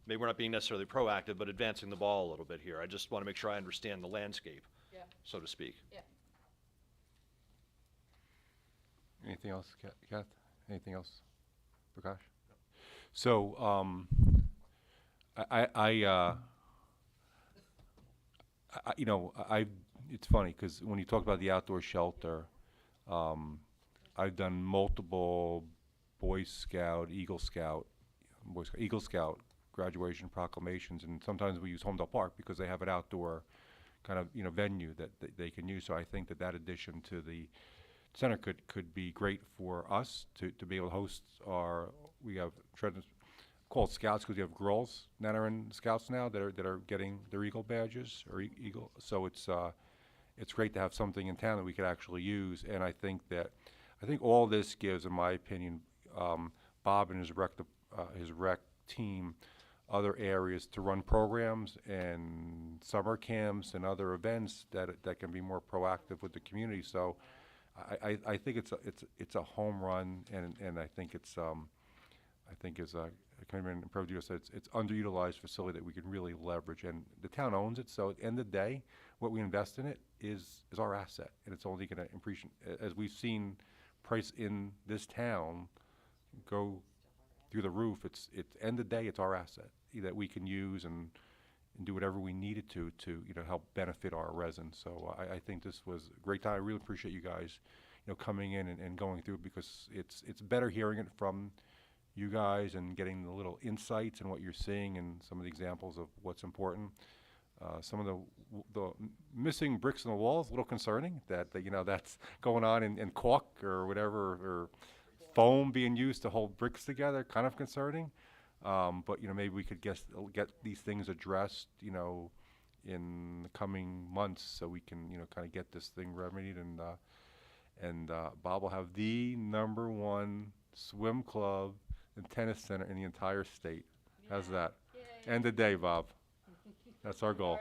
maybe we're not being necessarily proactive, but advancing the ball a little bit here. I just want to make sure I understand the landscape, so to speak. Anything else, Kath? Anything else, Prakash? So, it's funny because when you talk about the outdoor shelter, I've done multiple Boy Scout, Eagle Scout graduation proclamations, and sometimes we use Holmdel Park because they have an outdoor kind of venue that they can use. So I think that addition to the center could be great for us to be able to host we have called Scouts because we have girls that are in Scouts now that are getting their Eagle badges or Eagle. So it's great to have something in town that we could actually use. And I think all this gives, in my opinion, Bob and his rec team other areas to run programs and summer camps and other events that can be more proactive with the community. So I think it's a home run, and I think it's Councilman Perdue said, it's underutilized facility that we can really leverage, and the town owns it. So at the end of the day, what we invest in it is our asset, and it's only going to appreciate. As we've seen price in this town go through the roof, it's end of the day, it's our asset that we can use and do whatever we needed to help benefit our residents. So I think this was a great time. I really appreciate you guys coming in and going through it, because it's better hearing it from you guys and getting the little insights and what you're seeing and some of the examples of what's important. Some of the missing bricks in the walls, a little concerning that that's going on in caulk or whatever, or foam being used to hold bricks together, kind of concerning. But maybe we could get these things addressed in the coming months, so we can kind of get this thing remedied, and Bob will have the #1 swim club and tennis center in the entire state. How's that? End of day, Bob. That's our goal.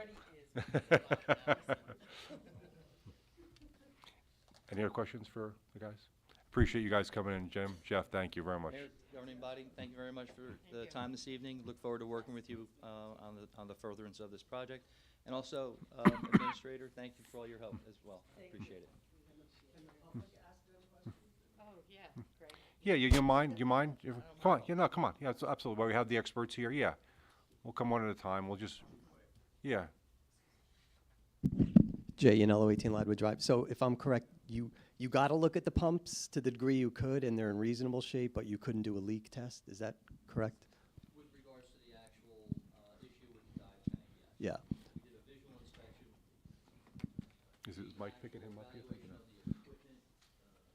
Any other questions for the guys? Appreciate you guys coming in. Jim, Jeff, thank you very much. Mayor, governing body, thank you very much for the time this evening. Look forward to working with you on the furtherance of this project. And also, Administrator, thank you for all your help as well. Appreciate it. Oh, yeah, great. Yeah, you mind? Come on, come on. Yeah, absolutely. Well, we have the experts here. Yeah, we'll come one at a time. We'll just, yeah. Jay Yanello, 18 Ladwood Drive. So if I'm correct, you got to look at the pumps to the degree you could, and they're in reasonable shape, but you couldn't do a leak test. Is that correct? With regards to the actual issue with the dive tank, yes. Yeah. We did a visual inspection. Is Mike picking him up here? Evaluation of the equipment,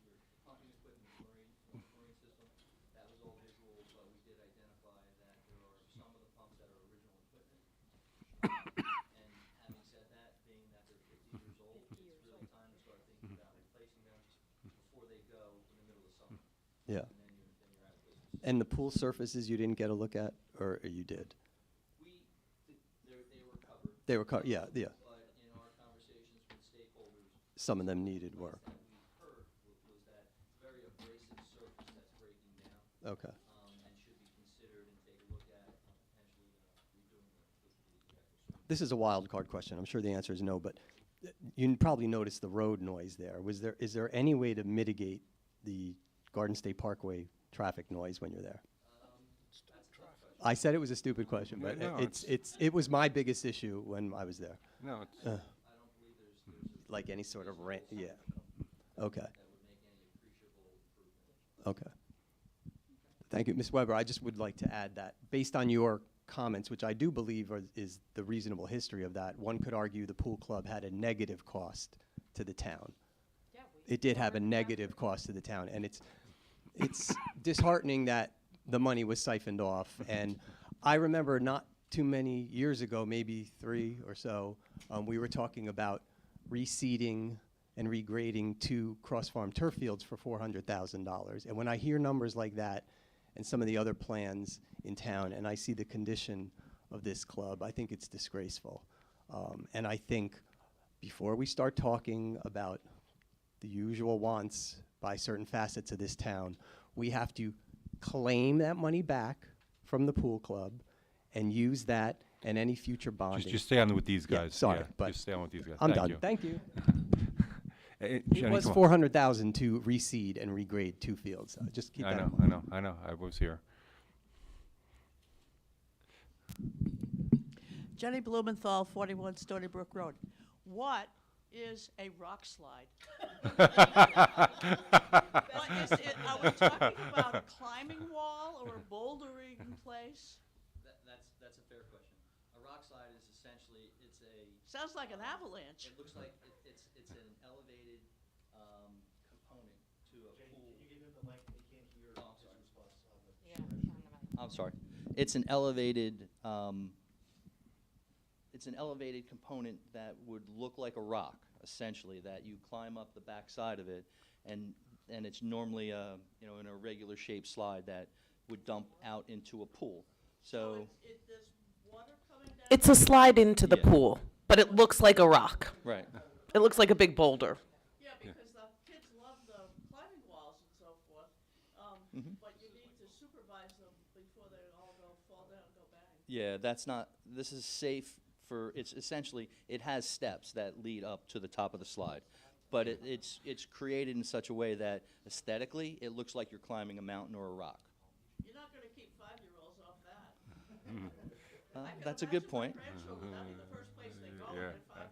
your pumping equipment, marine system. That was all visual, but we did identify that there are some of the pumps that are original equipment. And having said that, being that they're 50 years old, it's really time to start thinking about replacing them before they go in the middle of summer. Yeah. And then you're out of business. And the pool surfaces you didn't get a look at, or you did? They were covered. Yeah. But in our conversations with stakeholders, Some of them needed work. that we heard was that very abrasive surface that's breaking down. Okay. And should be considered and take a look at potentially redoing the actual swim. This is a wild card question. I'm sure the answer is no, but you probably noticed the road noise there. Is there any way to mitigate the Garden State Parkway traffic noise when you're there? I said it was a stupid question, but No, it was my biggest issue when I was there. No, it's, Like any sort of rant, yeah. Okay. Okay. Thank you. Ms. Weber, I just would like to add that based on your comments, which I do believe is the reasonable history of that, one could argue the pool club had a negative cost to the town. It did have a negative cost to the town, and it's disheartening that the money was siphoned off. And I remember not too many years ago, maybe 3 or so, we were talking about reseeding and regrading 2 cross-farm turf fields for $400,000. And when I hear numbers like that and some of the other plans in town, and I see the condition of this club, I think it's disgraceful. And I think before we start talking about the usual wants by certain facets of this town, we have to claim that money back from the pool club and use that and any future bonding. just stay on with these Yeah, guys. sorry, Yeah, but just stay on with these guys. I'm Thank done. you. Thank you. It It was 400,000 to reseed and regrade 2 fields. Just keep I that know, in mind. I know. I was here. Jenny Blumenthal, 41 Stony Brook Road. What is a rock slide? What is it? Are we talking about a climbing wall or a bouldering place? That's a fair question. A rock slide is essentially, Sounds like an avalanche. it looks like it's an elevated component to a pool. Can you give him the mic? He can't hear his response. I'm sorry. It's an elevated component that would look like a rock, essentially, that you climb up the back side of it, and it's normally in a regular shaped slide that would dump out into a pool. So There's water coming down? It's a slide into the Yeah. pool, but it looks like a rock. right. It looks like a big boulder. Yeah, because the kids love the climbing walls and so forth, but you need to supervise them before they all fall down and go bang. Yeah, this is safe it's essentially, it has steps that lead up to the top of the slide. But it's created in such a way that aesthetically, it looks like you're climbing a mountain or a rock. You're not gonna keep 5-year-olds off that. I can That's a good imagine my point. grandchildren, that'd be the first place they go Yeah. when they're 5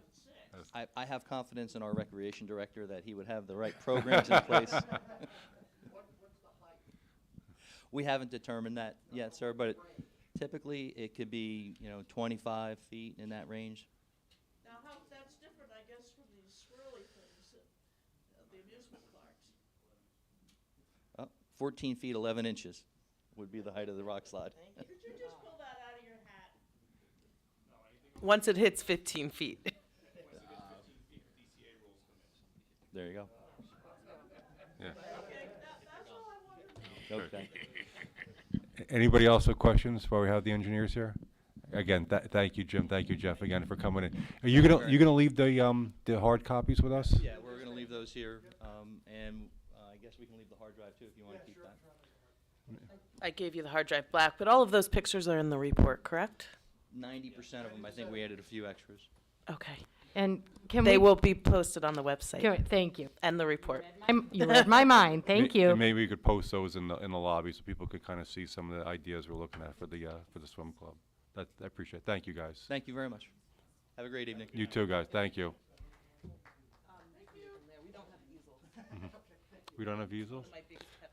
and 6. I have confidence in our recreation director that he would have the right programs in place. We haven't determined that yet, sir, but typically it could be, 25 feet in that range. Now, that's different, I guess, from these swirly things at the amusement parks. 14 feet, 11 inches would be the height of the rock slide. Could you just pull that out of your hat? Once it hits 15 feet. There you go. Yeah. Okay, that's all I wanted to know. Okay. Anybody else with questions before we have the engineers here? Again, thank you, Jim. Thank you, Jeff, again, for coming in. Are you gonna leave the hard copies with us? Yeah, we're going to leave those here, and I guess we can leave the hard drive too if you want to keep that. I gave you the hard drive black, but all of those pictures are in the report, correct? 90% of them, I think we added a few extras. Okay. And can They we? will be posted on the website Thank you. and the report. You read my mind. Thank you. And maybe we could post those in the lobby so people could kind of see some of the ideas we're looking at for the swim club. I appreciate it. Thank you, guys. Thank you very much. Have a great evening. You too, guys. Thank you. We don't have easels?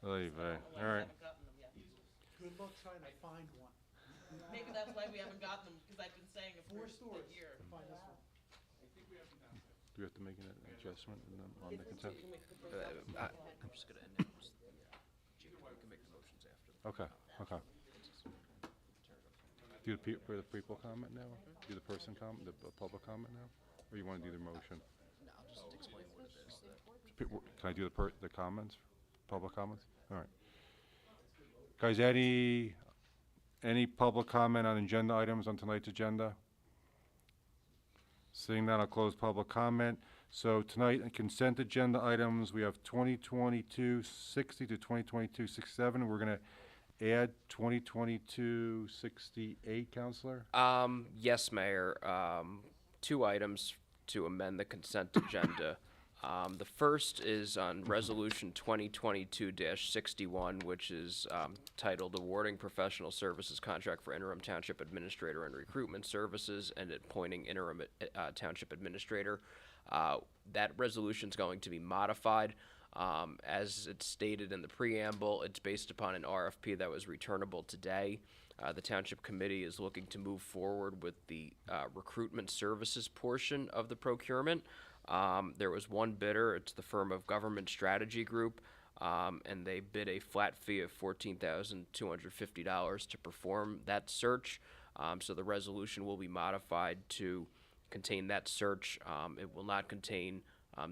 Oy vey. All right. Good luck trying to find one. Maybe that's why we haven't gotten them, because I've been saying it for 4 stores a year. to find this one. Do we have to make an adjustment on the consent? I'm just gonna announce you can make the motions after. Okay, okay. Do the people comment now? Do the person comment, the public comment now? Or you want to do the motion? No, I'll just explain what it is. Can I do the comments, public comments? All right. Guys, any public comment on agenda items on tonight's agenda? Seeing none, I'll close public comment. So tonight, in consent agenda items, we have 2022-60 to 2022-67. We're going to add 2022-68, Counselor? Yes, Mayor. 2 items to amend the consent agenda. The first is on Resolution 2022-61, which is titled Awarding Professional Services Contract for Interim Township Administrator and Recruitment Services and appointing Interim Township Administrator. That resolution is going to be modified. As it's stated in the preamble, it's based upon an RFP that was returnable today. The Township Committee is looking to move forward with the recruitment services portion of the procurement. There was one bidder. It's the firm of Government Strategy Group, and they bid a flat fee of $14,250 to perform that search. So the resolution will be modified to contain that search. It will not contain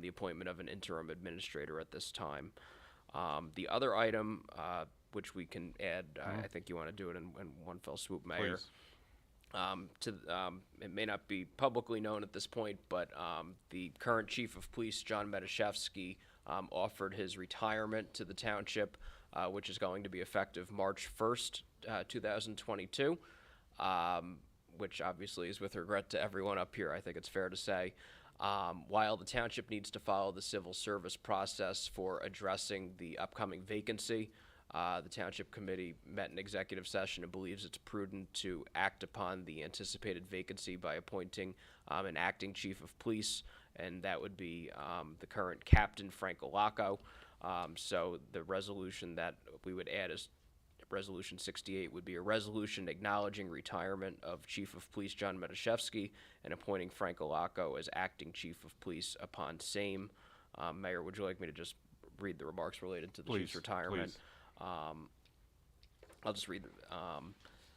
the appointment of an interim administrator at this time. The other item, which we can add, I think you want to do it in one fell swoop, Mayor. Please. It may not be publicly known at this point, but the current Chief of Police, John Medashevsky, offered his retirement to the township, which is going to be effective March 1st, 2022, which obviously is with regret to everyone up here, I think it's fair to say. While the township needs to follow the civil service process for addressing the upcoming vacancy, the Township Committee met in executive session and believes it's prudent to act upon the anticipated vacancy by appointing an acting chief of police, and that would be the current Captain Frank Olaco. So the resolution that we would add as Resolution 68 would be a resolution acknowledging retirement of Chief of Police John Medashevsky and appointing Frank Olaco as acting Chief of Police upon same. Mayor, would you like me to just read the remarks related to the chief's retirement? Please. I'll just read.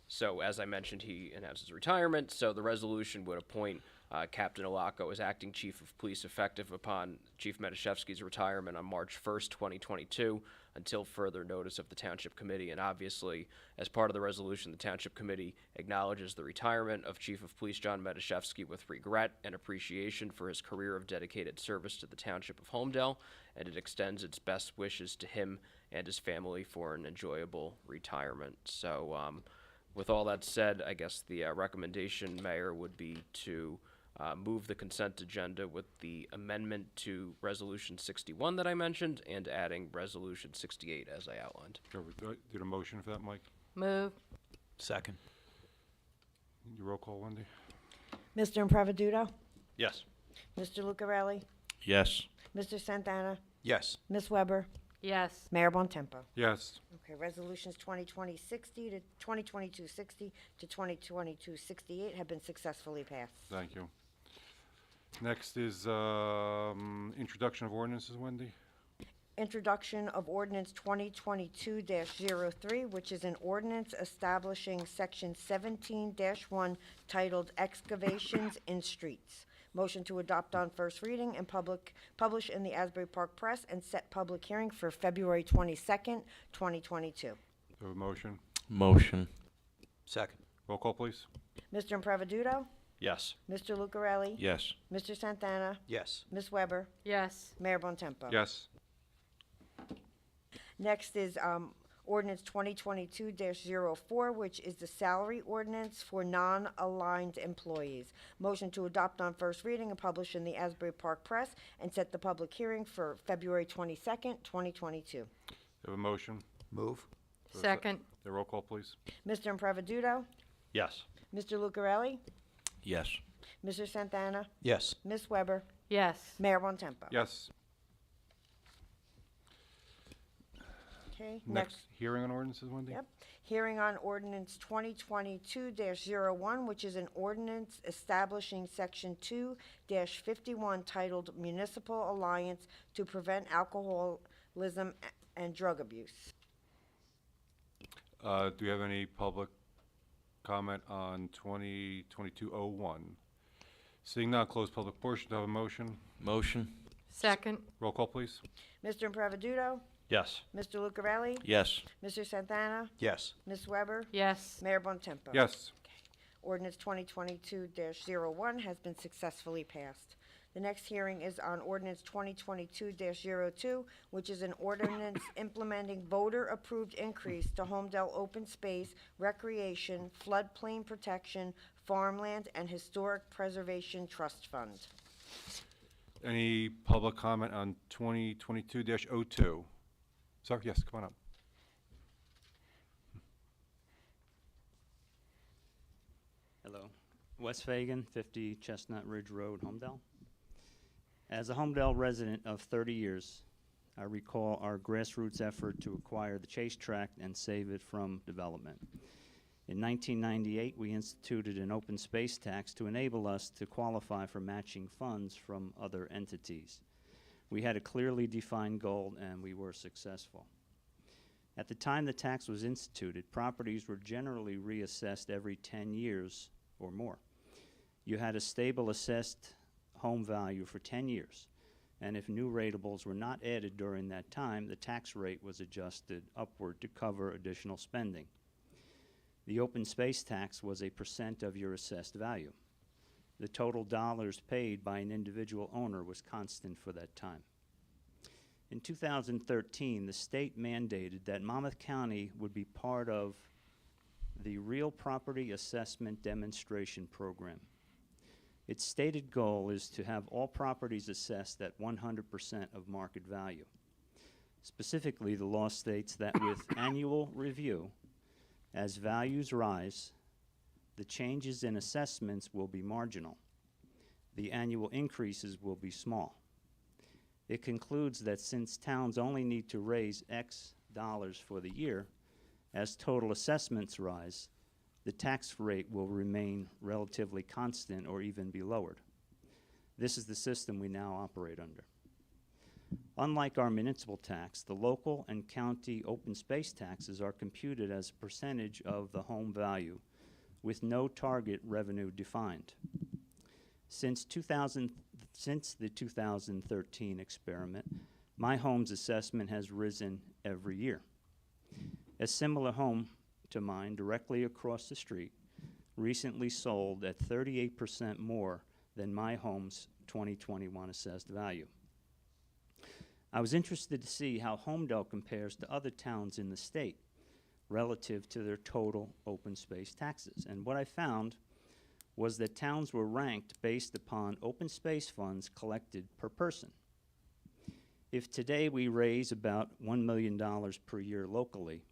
So as I mentioned, he announced his retirement. So the resolution would appoint Captain Olaco as acting Chief of Police effective upon Chief Medashevsky's retirement on March 1st, 2022, until further notice of the Township Committee. And obviously, as part of the resolution, the Township Committee acknowledges the retirement of Chief of Police John Medashevsky with regret and appreciation for his career of dedicated service to the Township of Holmdel, and it extends its best wishes to him and his family for an enjoyable retirement. So with all that said, I guess the recommendation, Mayor, would be to move the consent agenda with the amendment to Resolution 61 that I mentioned and adding Resolution 68 as I outlined. Did a motion for that, Mike? Move. Second. Your roll call, Wendy? Mr. Improviduto? Yes. Mr. Lucarelli? Yes. Mr. Santana? Yes. Ms. Weber? Yes. Mayor Bontempo? Yes. Okay, resolutions 2020-60 to 2022-60 to 2022-68 have been successfully passed. Thank you. Next is introduction of ordinances, Wendy? Introduction of ordinance 2022-03, which is an ordinance establishing section 17-1 titled Excavations in Streets. Motion to adopt on first reading and publish in the Asbury Park Press and set public hearing for February 22nd, 2022. Do I have a motion? Motion. Second. Roll call, please. Mr. Improviduto? Yes. Mr. Lucarelli? Yes. Mr. Santana? Yes. Ms. Weber? Yes. Mayor Bontempo? Yes. Next is ordinance 2022-04, which is the salary ordinance for non-aligned employees. Motion to adopt on first reading and publish in the Asbury Park Press and set the public hearing for February 22nd, 2022. Do I have a motion? Move. Second. The roll call, please. Mr. Improviduto? Yes. Mr. Lucarelli? Yes. Mr. Santana? Yes. Ms. Weber? Yes. Mayor Bontempo? Yes. Okay, Next, hearing on ordinances, Wendy? Yep. Hearing on ordinance 2022-01, which is an ordinance establishing section 2-51 titled Municipal Alliance to Prevent Alcoholism and Drug Abuse. Do we have any public comment on 2022-01? Seeing none, close public portion. Do I have a motion? Motion. Second. Roll call, please. Mr. Improviduto? Yes. Mr. Lucarelli? Yes. Mr. Santana? Yes. Ms. Weber? Yes. Mayor Bontempo? Yes. Ordinance 2022-01 has been successfully passed. The next hearing is on ordinance 2022-02, which is an ordinance implementing voter-approved increase to Holmdel Open Space, Recreation, Floodplain Protection, Farmland, and Historic Preservation Trust Fund. Any public comment on 2022-02? Sir, yes, come on up. Hello. Wes Fagan, 50 Chestnut Ridge Road, Holmdel. As a Holmdel resident of 30 years, I recall our grassroots effort to acquire the Chase Tract and save it from development. In 1998, we instituted an open space tax to enable us to qualify for matching funds from other entities. We had a clearly defined goal, and we were successful. At the time the tax was instituted, properties were generally reassessed every 10 years or more. You had a stable assessed home value for 10 years, and if new ratables were not added during that time, the tax rate was adjusted upward to cover additional spending. The open space tax was a % of your assessed value. The total dollars paid by an individual owner was constant for that time. In 2013, the state mandated that Monmouth County would be part of the Real Property Assessment Demonstration Program. Its stated goal is to have all properties assessed at 100% of market value. Specifically, the law states that with annual review, as values rise, the changes in assessments will be marginal. The annual increases will be small. It concludes that since towns only need to raise X dollars for the year, as total assessments rise, the tax rate will remain relatively constant or even be lowered. This is the system we now operate under. Unlike our municipal tax, the local and county open space taxes are computed as a percentage of the home value with no target revenue defined. Since the 2013 experiment, my home's assessment has risen every year. A similar home to mine directly across the street recently sold at 38% more than my home's 2021 assessed value. I was interested to see how Holmdel compares to other towns in the state relative to their total open space taxes. And what I found was that towns were ranked based upon open space funds collected per person. If today we raise about $1 million per year locally,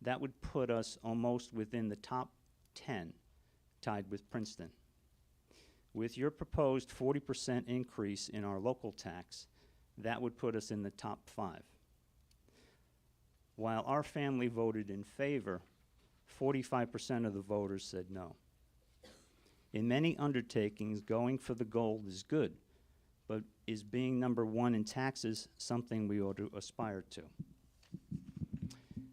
that would put us almost within the top 10, tied with Princeton. With your proposed 40% increase in our local tax, that would put us in the top 5. While our family voted in favor, 45% of the voters said no. In many undertakings, going for the gold is good, but is being number 1 in taxes something we ought to aspire to?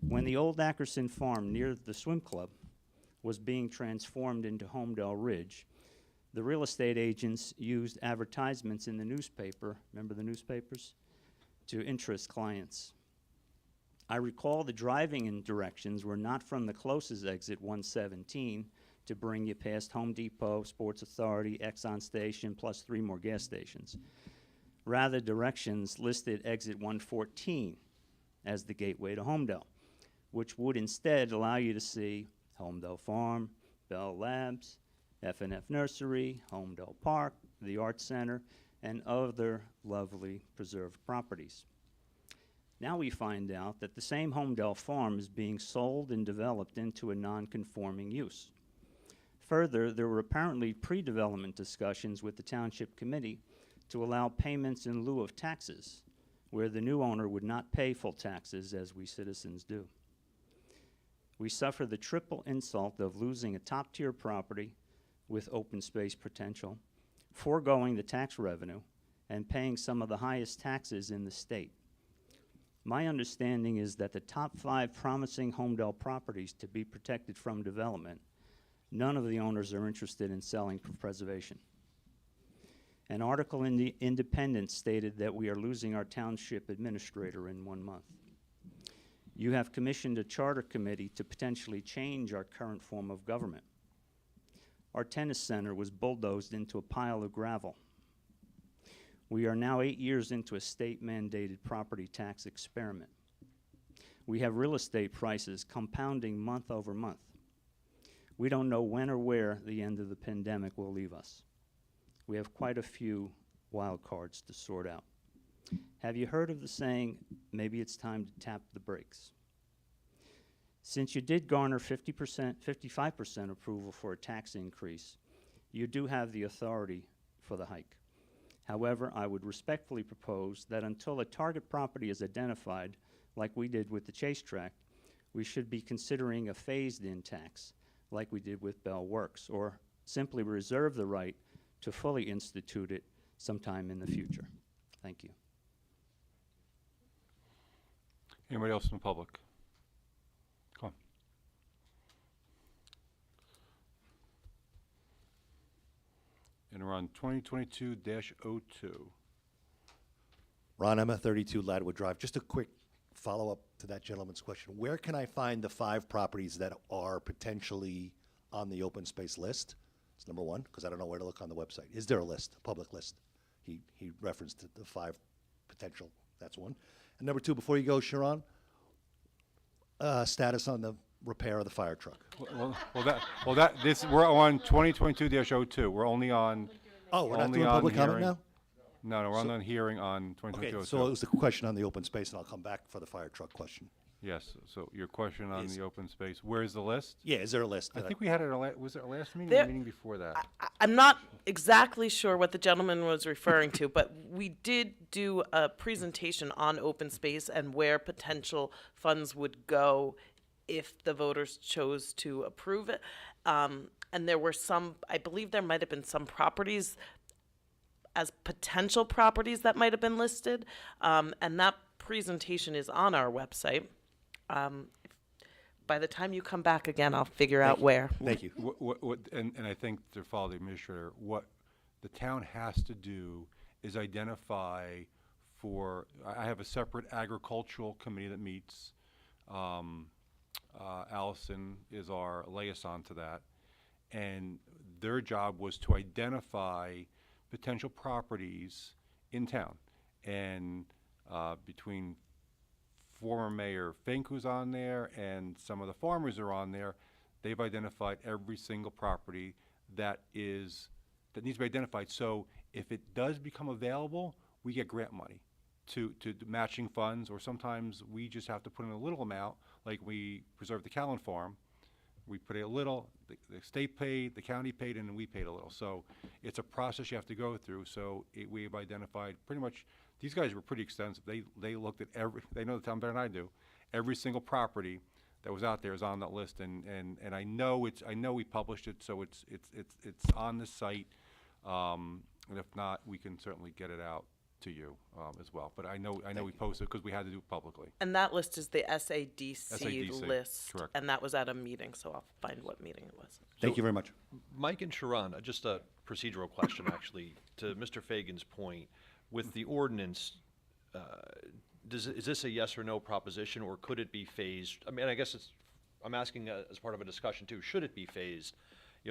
When the old Ackerson farm near the swim club was being transformed into Holmdel Ridge, the real estate agents used advertisements in the newspaper, remember the newspapers, to interest clients. I recall the driving-in directions were not from the closest exit 117 to bring you past Home Depot, Sports Authority, Exxon Station, plus 3 more gas stations. Rather, directions listed exit 114 as the gateway to Holmdel, which would instead allow you to see Holmdel Farm, Bell Labs, F&F Nursery, Holmdel Park, the Arts Center, and other lovely preserved properties. Now we find out that the same Holmdel Farm is being sold and developed into a non-conforming use. Further, there were apparently pre-development discussions with the Township Committee to allow payments in lieu of taxes, where the new owner would not pay full taxes as we citizens do. We suffer the triple insult of losing a top-tier property with open space potential, foregoing the tax revenue, and paying some of the highest taxes in the state. My understanding is that the top 5 promising Holmdel properties to be protected from development, none of the owners are interested in selling for preservation. An article in the Independent stated that we are losing our township administrator in 1 month. You have commissioned a charter committee to potentially change our current form of government. Our tennis center was bulldozed into a pile of gravel. We are now 8 years into a state-mandated property tax experiment. We have real estate prices compounding month over month. We don't know when or where the end of the pandemic will leave us. We have quite a few wild cards to sort out. Have you heard of the saying, maybe it's time to tap the brakes? Since you did garner 55% approval for a tax increase, you do have the authority for the hike. However, I would respectfully propose that until a target property is identified, like we did with the Chase Track, we should be considering a phased-in tax, like we did with Bell Works, or simply reserve the right to fully institute it sometime in the future. Thank you. Anybody else in the public? Come on. And we're on 2022-02. Ron Emma, 32 Ladwood Drive. Just a quick follow-up to that gentleman's question. Where can I find the 5 properties that are potentially on the open space list? That's number one, because I don't know where to look on the website. Is there a list, a public list? He referenced the 5 potential. That's one. And number 2, before you go, Sharon, status on the repair of the fire truck. We're on 2022-02. We're only on. Oh, we're not only doing on public comment hearing. now? No, we're on hearing on 2022-02. Okay, so it was the question on the open space, and I'll come back for the fire truck question. Yes, so your question on Is- the open space, where's the list? Yeah, is there a list? I think we had it, was it our last meeting or There- the meeting before that? I'm not exactly sure what the gentleman was referring to, but we did do a presentation on open space and where potential funds would go if the voters chose to approve it. And there were some, I believe there might have been some properties as potential properties that might have been listed. And that presentation is on our website. By the time you come back again, I'll figure out where. Thank you. And I think to follow the administrator, what the town has to do is identify I have a separate agricultural committee that meets. Allison is our liaison to that. And their job was to identify potential properties in town. And between former Mayor Fink, who's on there, and some of the farmers are on there, they've identified every single property that needs to be identified. So if it does become available, we get grant money to matching funds, or sometimes we just have to put in a little amount, like we preserved the Callan Farm. We put a little, the state paid, the county paid, and then we paid a little. So it's a process you have to go through. So we've identified pretty much, these guys were pretty extensive. They looked at they know the town better than I do. Every single property that was out there is on that list, and I know we published it, so it's on the site. And if not, we can certainly get it out to you as well. But I know we posted because we had to do it publicly. And that list is the SADC SADC, list. correct. And that was at a meeting, so I'll find what meeting it was. Thank you very much. Mike and Sharon, just a procedural question, actually, to Mr. Fagan's point. With the ordinance, is this a yes or no proposition, or could it be phased? I mean, I guess I'm asking as part of a discussion too, should it be phased,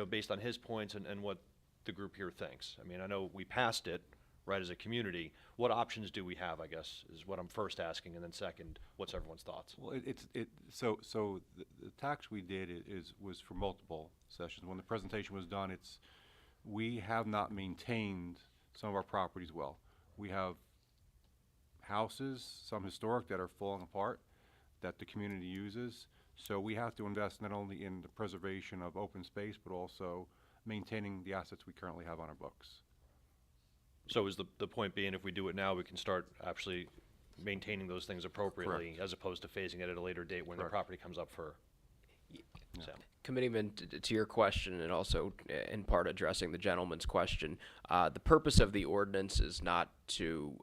based on his points and what the group here thinks? I mean, I know we passed it, right, as a community. What options do we have, I guess, is what I'm first asking, and then second, what's everyone's thoughts? Well, so the tax we did was for multiple sessions. When the presentation was done, we have not maintained some of our properties well. We have houses, some historic, that are falling apart, that the community uses. So we have to invest not only in the preservation of open space, but also maintaining the assets we currently have on our books. So is the point being, if we do it now, we can start actually maintaining those things appropriately, Correct. as opposed to phasing it at a later date when the Correct. property comes up for sale? Committeeman, to your question, and also in part addressing the gentleman's question, the purpose of the ordinance is not to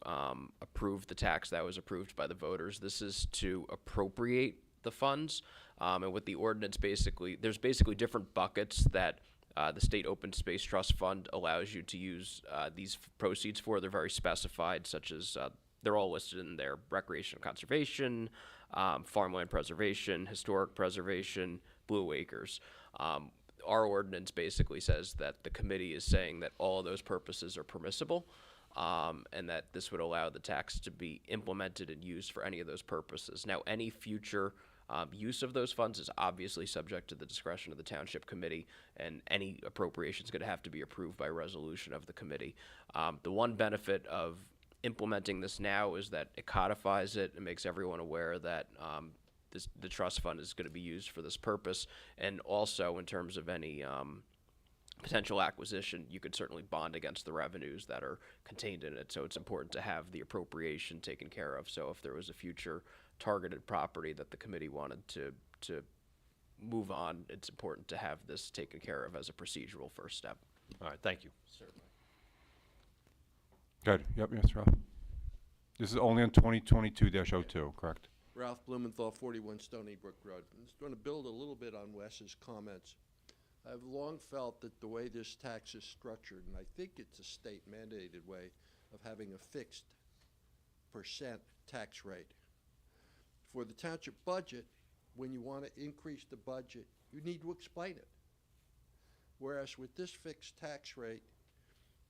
approve the tax that was approved by the voters. This is to appropriate the funds. And with the ordinance, there's basically different buckets that the State Open Space Trust Fund allows you to use these proceeds for. They're very specified, such as they're all listed in there: recreational conservation, farmland preservation, historic preservation, blue acres. Our ordinance basically says that the committee is saying that all of those purposes are permissible, and that this would allow the tax to be implemented and used for any of those purposes. Now, any future Use of those funds is obviously subject to the discretion of the Township Committee, and any appropriation is going to have to be approved by resolution of the committee. The one benefit of implementing this now is that it codifies it and makes everyone aware that the trust fund is going to be used for this purpose, and also in terms of any potential acquisition, you could certainly bond against the revenues that are contained in it. So it's important to have the appropriation taken care of. So if there was a future targeted property that the committee wanted to move on, it's important to have this taken care of as a procedural first step. All right, thank you. Certainly. Good, yep, yes, Ralph. This is only on 2022-02, correct? Ralph Blumenthal, 41 Stony Brook Road. I'm just going to build a little bit on Wes's comments. I've long felt that the way this tax is structured, and I think it's a state mandated way of having a fixed % tax rate. For the township budget, when you want to increase the budget, you need to explain it. Whereas with this fixed tax rate,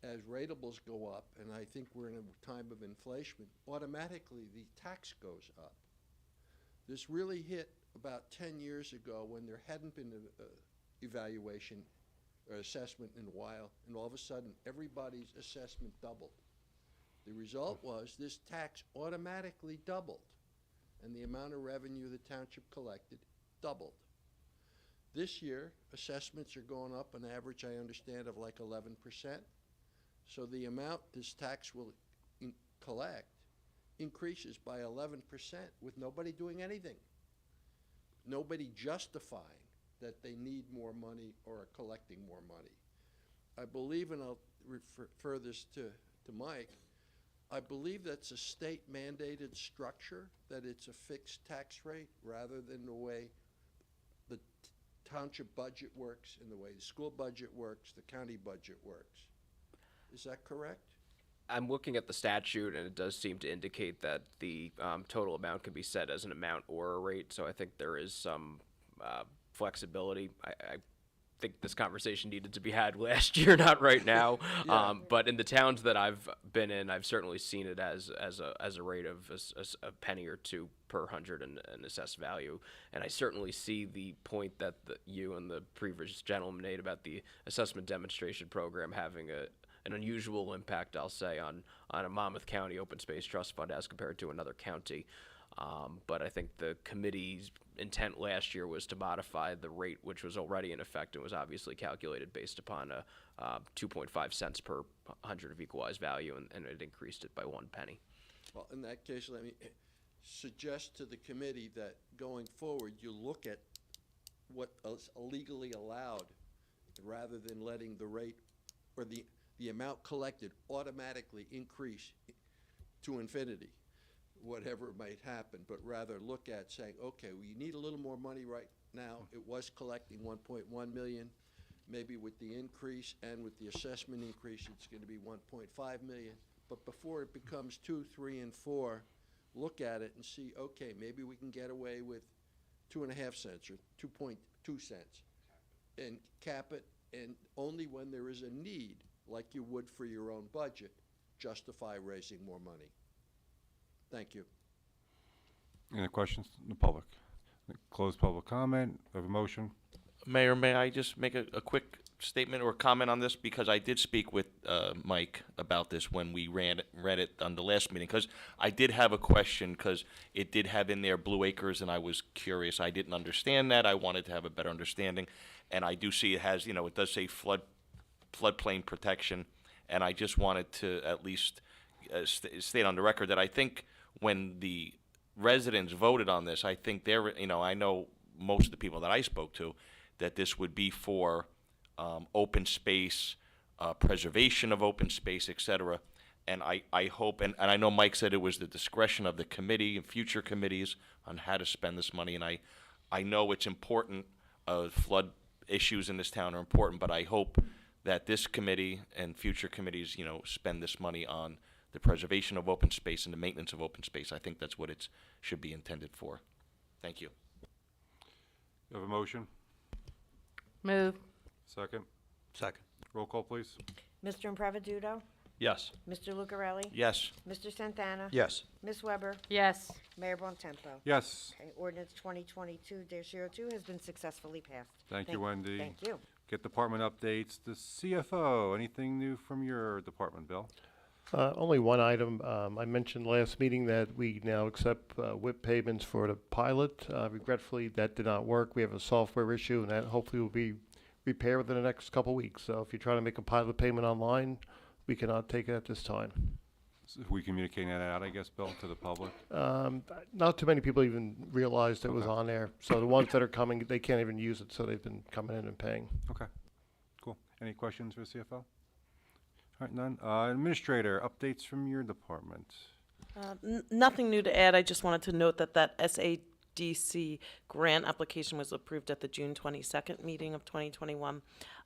as ratables go up, and I think we're in a time of inflation, automatically the tax goes up. This really hit about 10 years ago when there hadn't been an evaluation or assessment in a while, and all of a sudden everybody's assessment doubled. The result was this tax automatically doubled, and the amount of revenue the township collected doubled. This year, assessments are going up an average, I understand, of like 11%. So the amount this tax will collect increases by 11% with nobody doing anything. Nobody justifying that they need more money or are collecting more money. I believe, and I'll refer this to Mike, I believe that's a state mandated structure, that it's a fixed tax rate rather than the way the township budget works and the way the school budget works, the county budget works. Is that correct? I'm looking at the statute, and it does seem to indicate that the total amount can be set as an amount or a rate, so I think there is some flexibility. I think this conversation needed to be had last year, not right now. Yeah. But in the towns that I've been in, I've certainly seen it as a rate of a penny or two per 100 in assessed value. And I certainly see the point that you and the previous gentleman made about the assessment demonstration program having an unusual impact, I'll say, on a Monmouth County open space trust fund as compared to another county. But I think the committee's intent last year was to modify the rate, which was already in effect and was obviously calculated based upon a 2.5 cents per 100 of equalized value, and it increased it by 1 penny. Well, in that case, let me suggest to the committee that going forward, you look at what is legally allowed rather than letting the rate or the amount collected automatically increase to infinity, whatever might happen, but rather look at saying, okay, we need a little more money right now. It was collecting 1.1 million. Maybe with the increase and with the assessment increase, it's going to be 1.5 million. But before it becomes 2, 3, and 4, look at it and see, okay, maybe we can get away with 2.5 cents or 2.2 cents and cap it, and only when there is a need, like you would for your own budget, justify raising more money. Thank you. Any questions from the public? Close public comment, have a motion? Mayor, may I just make a quick statement or comment on this? Because I did speak with Mike about this when we read it on the last meeting, because I did have a question, because it did have in there Blue Acres, and I was curious. I didn't understand that. I wanted to have a better understanding. And I do see it has, it does say floodplain protection, and I just wanted to at least state on the record that I think when the residents voted on this, I think they're, I know most of the people that I spoke to, that this would be for open space, preservation of open space, et cetera. And I hope, and I know Mike said it was the discretion of the committee and future committees on how to spend this money, and I know it's important, flood issues in this town are important, but I hope that this committee and future committees, spend this money on the preservation of open space and the maintenance of open space. I think that's what it should be intended for. Thank you. You have a motion? Move. Second? Second. Roll call, please. Mr. Impreviduto? Yes. Mr. Lucarelli? Yes. Mr. Santana? Yes. Ms. Weber? Yes. Mayor Bontempo? Yes. Okay, ordinance 2022-02 has been successfully passed. Thank you, Wendy. Thank you. Get department updates. The CFO, anything new from your department, Bill? Only one item. I mentioned last meeting that we now accept WIP payments for the pilot. Regretfully, that did not work. We have a software issue, and that hopefully will be repaired within the next couple weeks. So if you're trying to make a pilot payment online, we cannot take it at this time. So we communicating that out, I guess, Bill, to the public? Not too many people even realized it was Okay. on there. So the ones that are coming, they can't even use it, so they've been coming in and paying. Okay, cool. Any questions for the CFO? All right, none. Administrator, updates from your department. Nothing new to add. I just wanted to note that that SADC grant application was approved at the June 22nd meeting of 2021.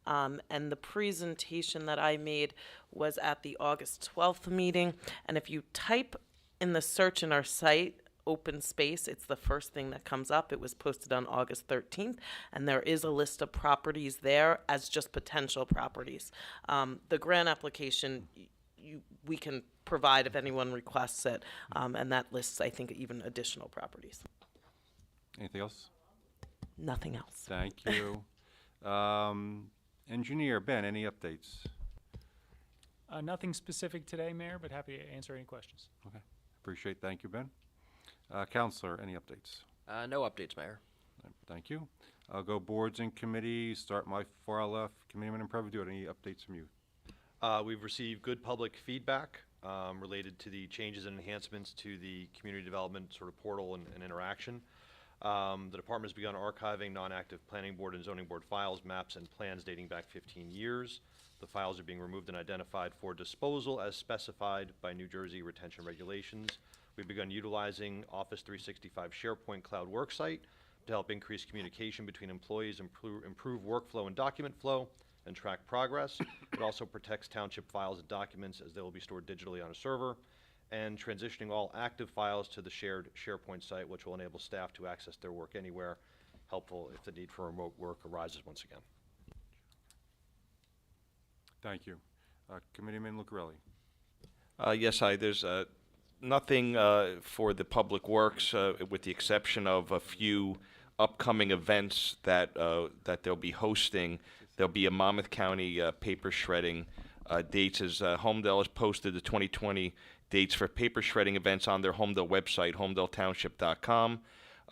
And the presentation that I made was at the August 12th meeting. And if you type in the search in our site, open space, it's the first thing that comes up. It was posted on August 13th, and there is a list of properties there as just potential properties. The grant application, we can provide if anyone requests it, and that lists, I think, even additional properties. Anything else? Nothing else. Thank you. Engineer, Ben, any updates? Nothing specific today, Mayor, but happy to answer any questions. Okay, appreciate, thank you, Ben. Counselor, any updates? No updates, Mayor. Thank you. I'll go boards and committees, start my far left, Committeeman and Preview, any updates from you? We've received good public feedback related to the changes and enhancements to the community development sort of portal and interaction. The department has begun archiving non-active planning board and zoning board files, maps, and plans dating back 15 years. The files are being removed and identified for disposal as specified by New Jersey retention regulations. We've begun utilizing Office 365 SharePoint Cloud Worksite to help increase communication between employees, improve workflow and document flow, and track progress. It also protects township files and documents as they will be stored digitally on a server, and transitioning all active files to the shared SharePoint site, which will enable staff to access their work anywhere, helpful if the need for remote work arises once again. Thank you. Committeeman Lucarelli. Yes, there's nothing for the Public Works, with the exception of a few upcoming events that they'll be hosting. There'll be a Monmouth County paper shredding dates, as Holmdel has posted the 2020 dates for paper shredding events on their Holmdel website, holmdeltownship.com.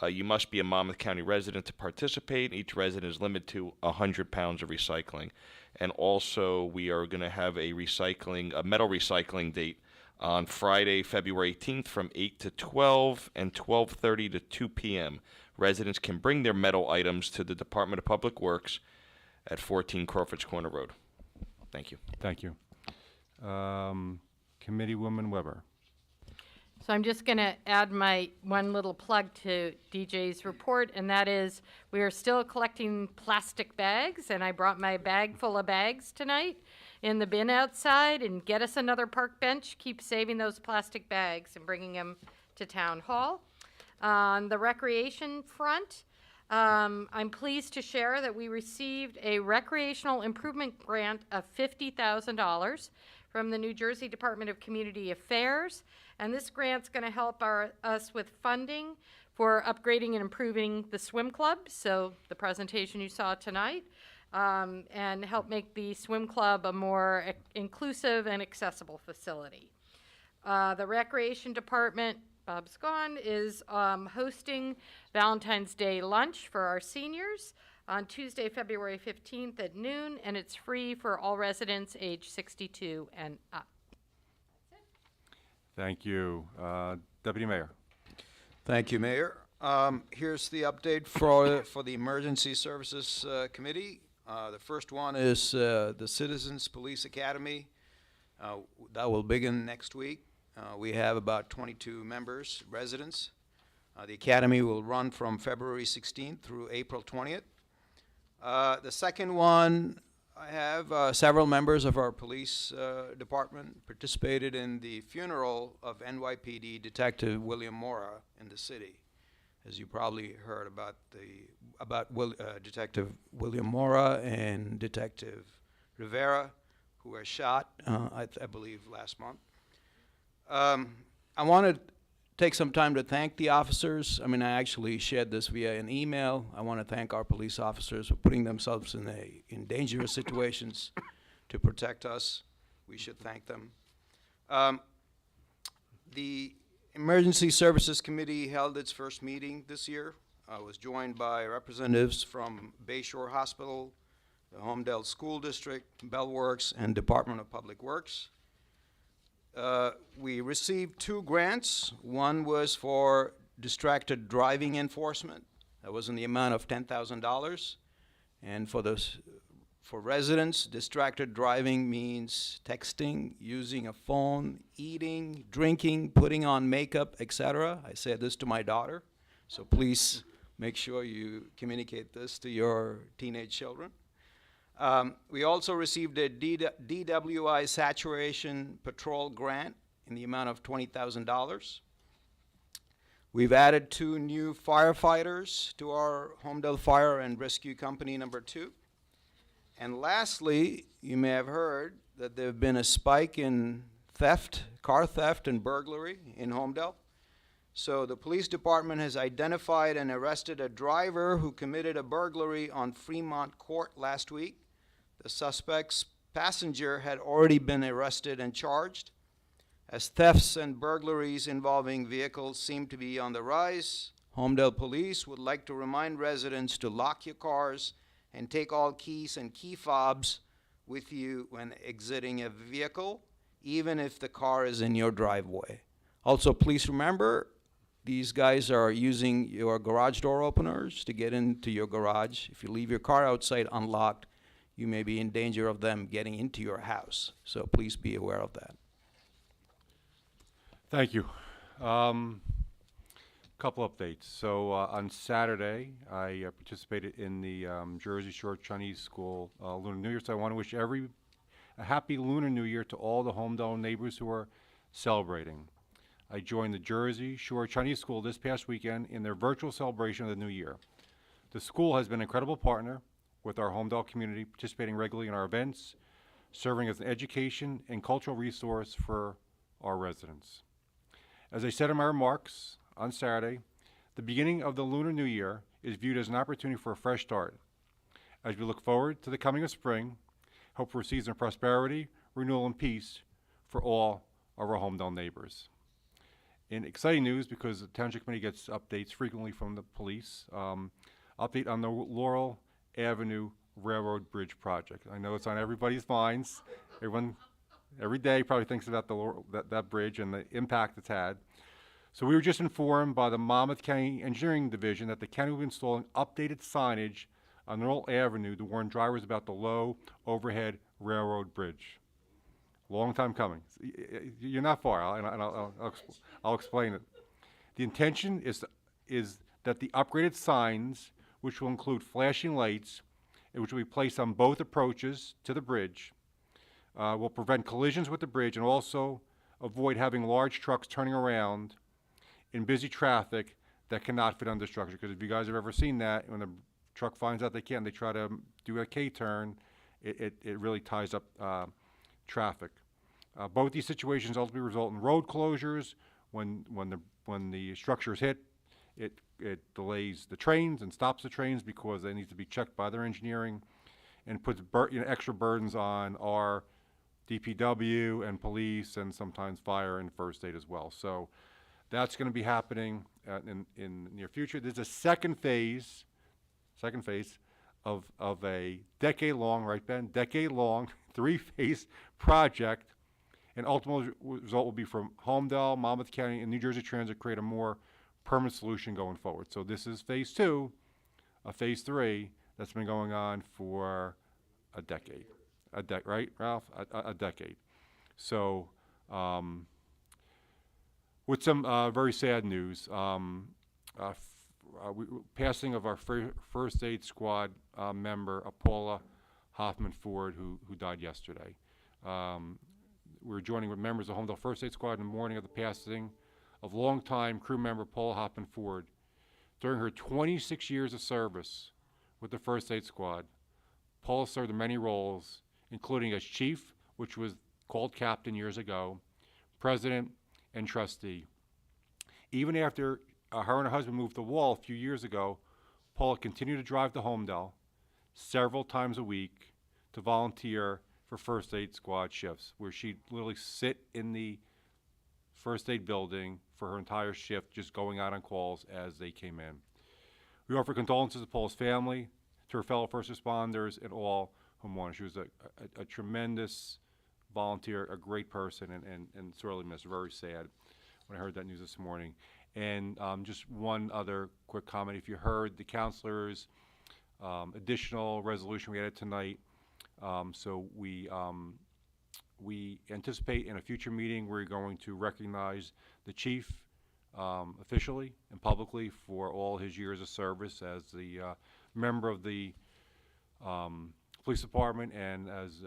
You must be a Monmouth County resident to participate. Each resident is limited to 100 pounds of recycling. And also, we are going to have a metal recycling date on Friday, February 18th from 8 to 12 and 12:30 to 2 p.m. Residents can bring their metal items to the Department of Public Works at 14 Crawford's Corner Road. Thank you. Thank you. Committeewoman Weber. So I'm just going to add my one little plug to DJ's report, and that is we are still collecting plastic bags, and I brought my bag full of bags tonight in the bin outside, and get us another park bench. Keep saving those plastic bags and bringing them to Town Hall. On the recreation front, I'm pleased to share that we received a recreational improvement grant of $50,000 from the New Jersey Department of Community Affairs. And this grant's going to help us with funding for upgrading and improving the swim club, so the presentation you saw tonight, and help make the swim club a more inclusive and accessible facility. The Recreation Department, Bob's gone, is hosting Valentine's Day lunch for our seniors on Tuesday, February 15th at noon, and it's free for all residents age 62 and up. Thank you. Deputy Mayor. Thank you, Mayor. Here's the update for the Emergency Services Committee. The first one is the Citizens Police Academy. That will begin next week. We have about 22 members, residents. The academy will run from February 16th through April 20th. The second one, I have several members of our police department participated in the funeral of NYPD Detective William Mora in the city. As you probably heard about Detective William Mora and Detective Rivera, who were shot, I believe, last month. I want to take some time to thank the officers. I mean, I actually shared this via an email. I want to thank our police officers for putting themselves in dangerous situations to protect us. We should thank them. The Emergency Services Committee held its first meeting this year. I was joined by representatives from Bayshore Hospital, the Holmdel School District, Bellworks, and Department of Public Works. We received 2 grants. One was for distracted driving enforcement. That was in the amount of $10,000. And for residents, distracted driving means texting, using a phone, eating, drinking, putting on makeup, etc. I said this to my daughter, so please make sure you communicate this to your teenage children. We also received a Dwi Saturation Patrol grant in the amount of $20,000. We've added 2 new firefighters to our Holmdel Fire and Rescue Company number 2. And lastly, you may have heard that there have been a spike in theft, car theft and burglary in Holmdel. So the police department has identified and arrested a driver who committed a burglary on Fremont Court last week. The suspect's passenger had already been arrested and charged. As thefts and burglaries involving vehicles seem to be on the rise, Holmdel Police would like to remind residents to lock your cars and take all keys and key fobs with you when exiting a vehicle, even if the car is in your driveway. Also, please remember, these guys are using your garage door openers to get into your garage. If you leave your car outside unlocked, you may be in danger of them getting into your house. So please be aware of that. Thank you. Couple updates. So on Saturday, I participated in the Jersey Shore Chinese School Lunar New Year. So I want to wish a happy Lunar New Year to all the Holmdel neighbors who are celebrating. I joined the Jersey Shore Chinese School this past weekend in their virtual celebration of the New Year. The school has been an incredible partner with our Holmdel community, participating regularly in our events, serving as an education and cultural resource for our residents. As I said in my remarks on Saturday, the beginning of the Lunar New Year is viewed as an opportunity for a fresh start. As we look forward to the coming of spring, hope for a season of prosperity, renewal, and peace for all of our Holmdel neighbors. In exciting news, because the Township Committee gets updates frequently from the police, update on the Laurel Avenue Railroad Bridge project. I know it's on everybody's minds. Everyone, every day probably thinks about that bridge and the impact it's had. So we were just informed by the Monmouth County Engineering Division that the county will be installing updated signage on Laurel Avenue to warn drivers about the low overhead railroad bridge. Long time coming. You're not far, I'll explain it. The intention is that the upgraded signs, which will include flashing lights, which will be placed on both approaches to the bridge, will prevent collisions with the bridge and also avoid having large trucks turning around in busy traffic that cannot fit under structure. Because if you guys have ever seen that, when the truck finds out they can't, they try to do a K-turn, it really ties up traffic. Both these situations ultimately result in road closures. When the structure is hit, it delays the trains and stops the trains because they need to be checked by their engineering, and puts extra burdens on our DPW and police and sometimes fire and first aid as well. So that's going to be happening in the near future. There's a second phase of a decade-long, right, Ben? Decade-long, 3-phase project, and ultimate result will be from Holmdel, Monmouth County, and New Jersey Transit create a more permanent solution going forward. So this is phase 2 of phase 3 that's been going on for a decade. Right, Ralph? A decade. So with some very sad news, passing of our first aid squad member, Paula Hoffman Ford, who died yesterday. We're joining with members of Holmdel First Aid Squad in the morning of the passing of longtime crew member Paula Hoffman Ford. During her 26 years of service with the First Aid Squad, Paula served in many roles, including as chief, which was called captain years ago, president, and trustee. Even after her and her husband moved the wall a few years ago, Paula continued to drive to Holmdel several times a week to volunteer for first aid squad shifts, where she'd literally sit in the first aid building for her entire shift, just going out on calls as they came in. We offer condolences to Paula's family, to her fellow first responders, and all who mourn. She was a tremendous volunteer, a great person, and sorely missed. Very sad when I heard that news this morning. And just one other quick comment. If you heard the counselors' additional resolution we added tonight, so we anticipate in a future meeting we're going to recognize the chief officially and publicly for all his years of service as the member of the police department, and as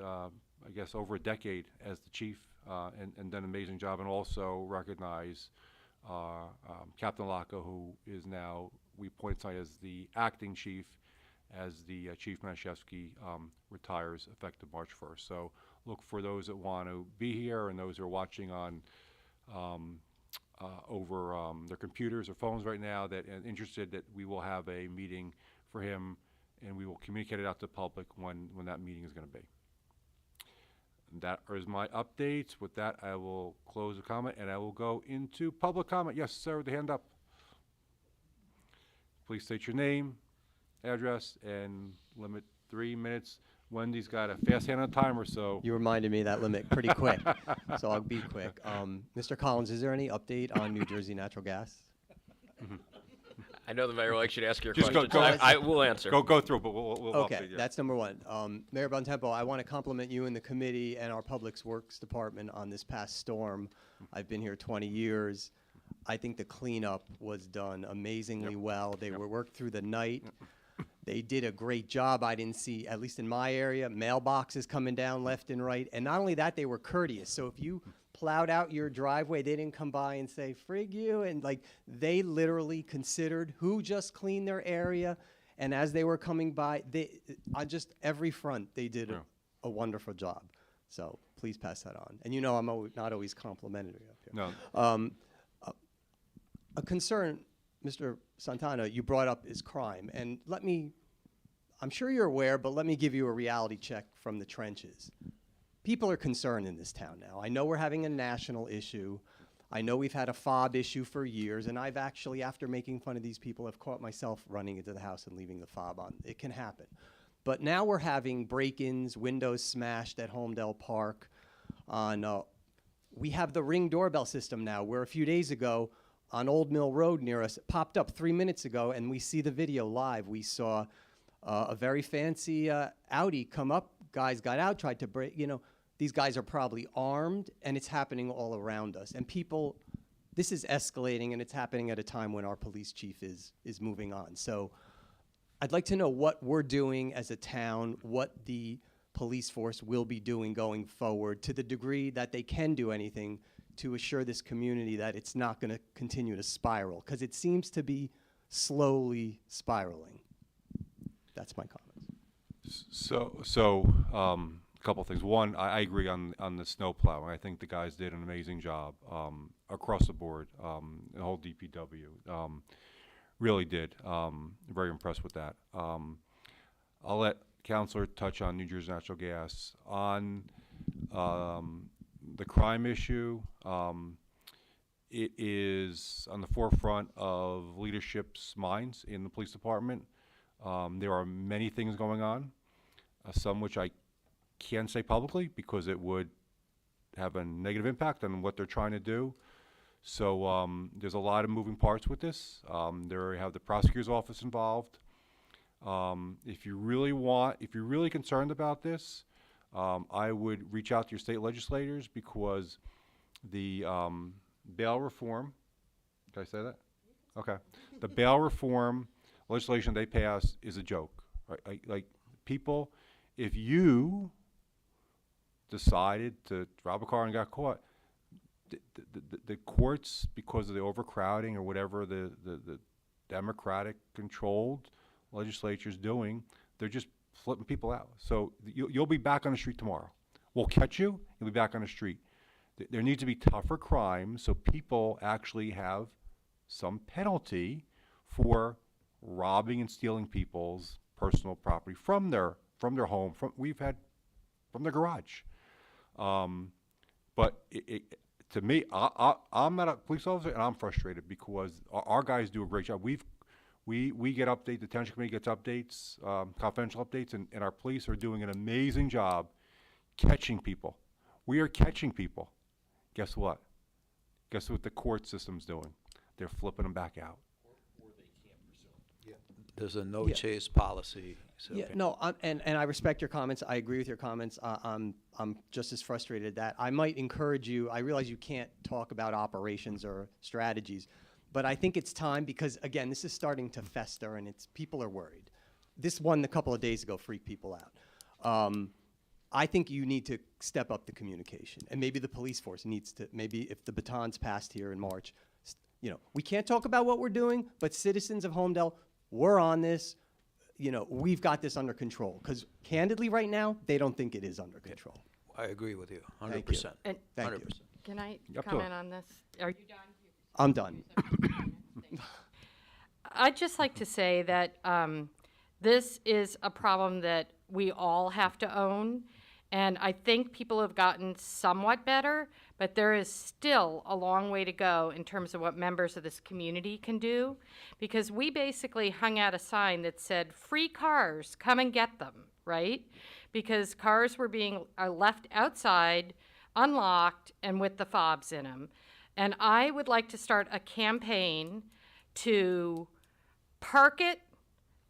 I guess over a decade as the chief, and done an amazing job, and also recognize Captain Lacco, who is now, we appointed tonight as the acting chief, as the Chief Mashevsky retires effective March 1st. So look for those that want to be here and those who are watching on over their computers or phones right now that are interested, that we will have a meeting for him, and we will communicate it out to the public when that meeting is going to be. And that is my updates. With that, I will close the comment and I will go into public comment. Yes, sir, with the hand up. Please state your name, address, and limit 3 minutes. Wendy's got a fast hand on timer, so. You reminded me of that limit pretty quick, so I'll be quick. Mr. Collins, is there any update on New Jersey Natural Gas? I know the mayor likes you to ask your Just questions. go I will answer. Go through, but we'll Okay, update you. that's number one. Mayor Bontempo, I want to compliment you and the committee and our Public Works Department on this past storm. I've been here 20 years. I think the cleanup was done amazingly well. They were worked through the night. They did a great job. I didn't see, at least in my area, mailboxes coming down left and right. And not only that, they were courteous. So if you plowed out your driveway, they didn't come by and say, frig you. And like, they literally considered who just cleaned their area. And as they were coming by, they, on just every front, they did a wonderful job. So please pass that on. And you know I'm not always complimentary up here. No. A concern, Mr. Santana, you brought up is crime. And let me, I'm sure you're aware, but let me give you a reality check from the trenches. People are concerned in this town now. I know we're having a national issue. I know we've had a fob issue for years, and I've actually, after making fun of these people, have caught myself running into the house and leaving the fob on. It can happen. But now we're having break-ins, windows smashed at Holmdel Park. We have the Ring doorbell system now, where a few days ago, on Old Mill Road near us, it popped up 3 minutes ago, and we see the video live. We saw a very fancy Audi come up. Guys got out, tried to break, you know, these guys are probably armed, and it's happening all around us. And people, this is escalating, and it's happening at a time when our police chief is moving on. So I'd like to know what we're doing as a town, what the police force will be doing going forward, to the degree that they can do anything to assure this community that it's not going to continue to spiral, because it seems to be slowly spiraling. That's my comments. So, a couple things. One, I agree on the snow plowing. I think the guys did an amazing job across the board. The whole DPW really did. Very impressed with that. I'll let Counselor touch on New Jersey Natural Gas. On the crime issue, it is on the forefront of leadership's minds in the police department. There are many things going on, some which I can't say publicly because it would have a negative impact on what they're trying to do. So there's a lot of moving parts with this. There you have the prosecutor's office involved. If you're really concerned about this, I would reach out to your state legislators, because the bail reform, did I say that? Okay. The bail reform legislation they passed is a joke. Right? Like people, if you decided to rob a car and got caught, the courts, because of the overcrowding or whatever the Democratic controlled legislature's doing, they're just flipping people out. So you'll be back on the street tomorrow. We'll catch you, you'll be back on the street. There needs to be tougher crimes so people actually have some penalty for robbing and stealing people's personal property from their home, from their garage. But to me, I'm not a police officer, and I'm frustrated because our guys do a great job. We get updates, the township committee gets updates, confidential updates, and our police are doing an amazing job catching people. We are catching people. Guess what? Guess what the court system's doing? They're flipping them back out. There's a Yeah. no-chase policy. So Yeah, no, and I respect your comments. I agree with your comments. I'm just as frustrated that I might encourage you. I realize you can't talk about operations or strategies, but I think it's time because, again, this is starting to fester and people are worried. This one a couple of days ago freaked people out. I think you need to step up the communication, and maybe the police force needs to, maybe if the baton's passed here in March, we can't talk about what we're doing, but citizens of Holmdel, we're on this. We've got this under control. Because candidly, right now, they don't think it is under control. I agree with you, Thank you. 100%. And Thank you. 100%. can I Up to comment it. on this? Are you done? I'm done. I'd just like to say that this is a problem that we all have to own. And I think people have gotten somewhat better, but there is still a long way to go in terms of what members of this community can do. Because we basically hung out a sign that said, free cars, come and get them, right? Because cars were being left outside, unlocked, and with the fobs in them. And I would like to start a campaign to park it,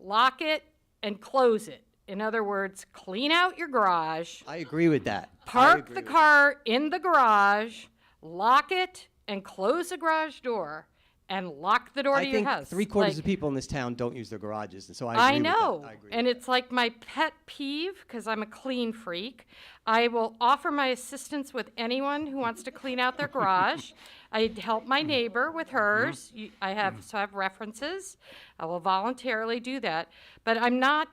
lock it, and close it. In other words, clean out your garage, I agree with that. I park agree the with car in the garage, lock it, and close the garage door, and lock the door I to your think house. three-quarters Like, of people in this town don't use their garages, and so I I agree know, with that. I agree. and it's like my pet peeve because I'm a clean freak. I will offer my assistance with anyone who wants to clean out their garage. I help my neighbor with hers. I have references. I will voluntarily do that, but I'm not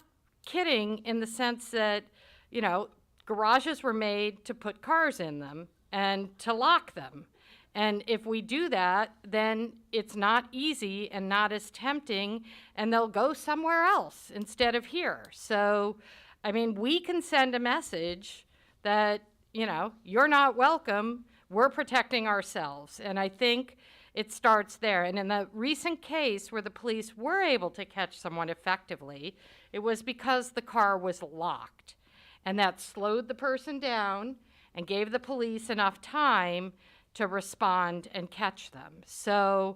kidding in the sense that garages were made to put cars in them and to lock them. And if we do that, then it's not easy and not as tempting, and they'll go somewhere else instead of here. So, we can send a message that, you're not welcome, we're protecting ourselves. And I think it starts there. And in the recent case where the police were able to catch someone effectively, it was because the car was locked. And that slowed the person down and gave the police enough time to respond and catch them. So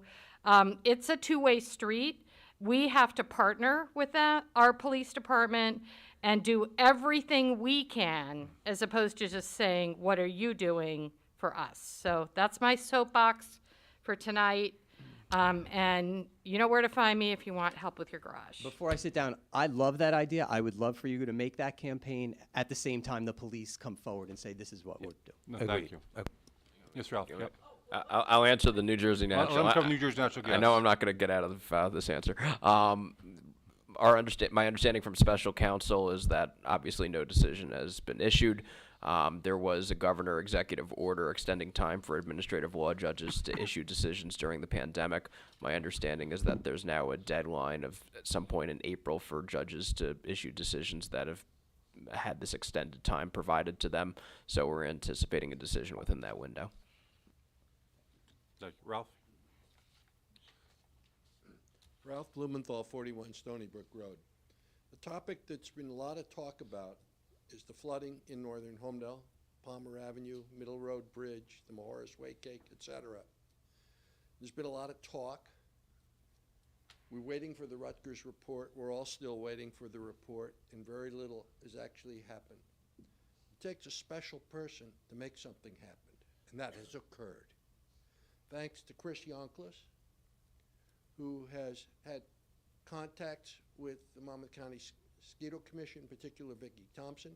it's a two-way street. We have to partner with our police department and do everything we can as opposed to just saying, what are you doing for us? So that's my soapbox for tonight. And you know where to find me if you want help with your garage. Before I sit down, I love that idea. I would love for you to make that campaign at the same time the police come forward and say, this is what we're doing. No, Agreed. thank you. Yes, Ralph. Yep. I'll answer the New Jersey Let Natural. him cover New Jersey Natural I know Gas. I'm not going to get out of this answer. My understanding from special counsel is that obviously no decision has been issued. There was a governor executive order extending time for administrative law judges to issue decisions during the pandemic. My understanding is that there's now a deadline of at some point in April for judges to issue decisions that have had this extended time provided to them. So we're anticipating a decision within that window. Ralph? Ralph Blumenthal, 41 Stony Brook Road. The topic that's been a lot of talk about is the flooding in northern Holmdel, Palmer Avenue, Middle Road Bridge, the Mahoris Waycake, etc. There's been a lot of talk. We're waiting for the Rutgers report. We're all still waiting for the report, and very little has actually happened. It takes a special person to make something happen, and that has occurred. Thanks to Chris Yonklis, who has had contacts with the Monmouth County Mosquito Commission, in particular Vicki Thompson,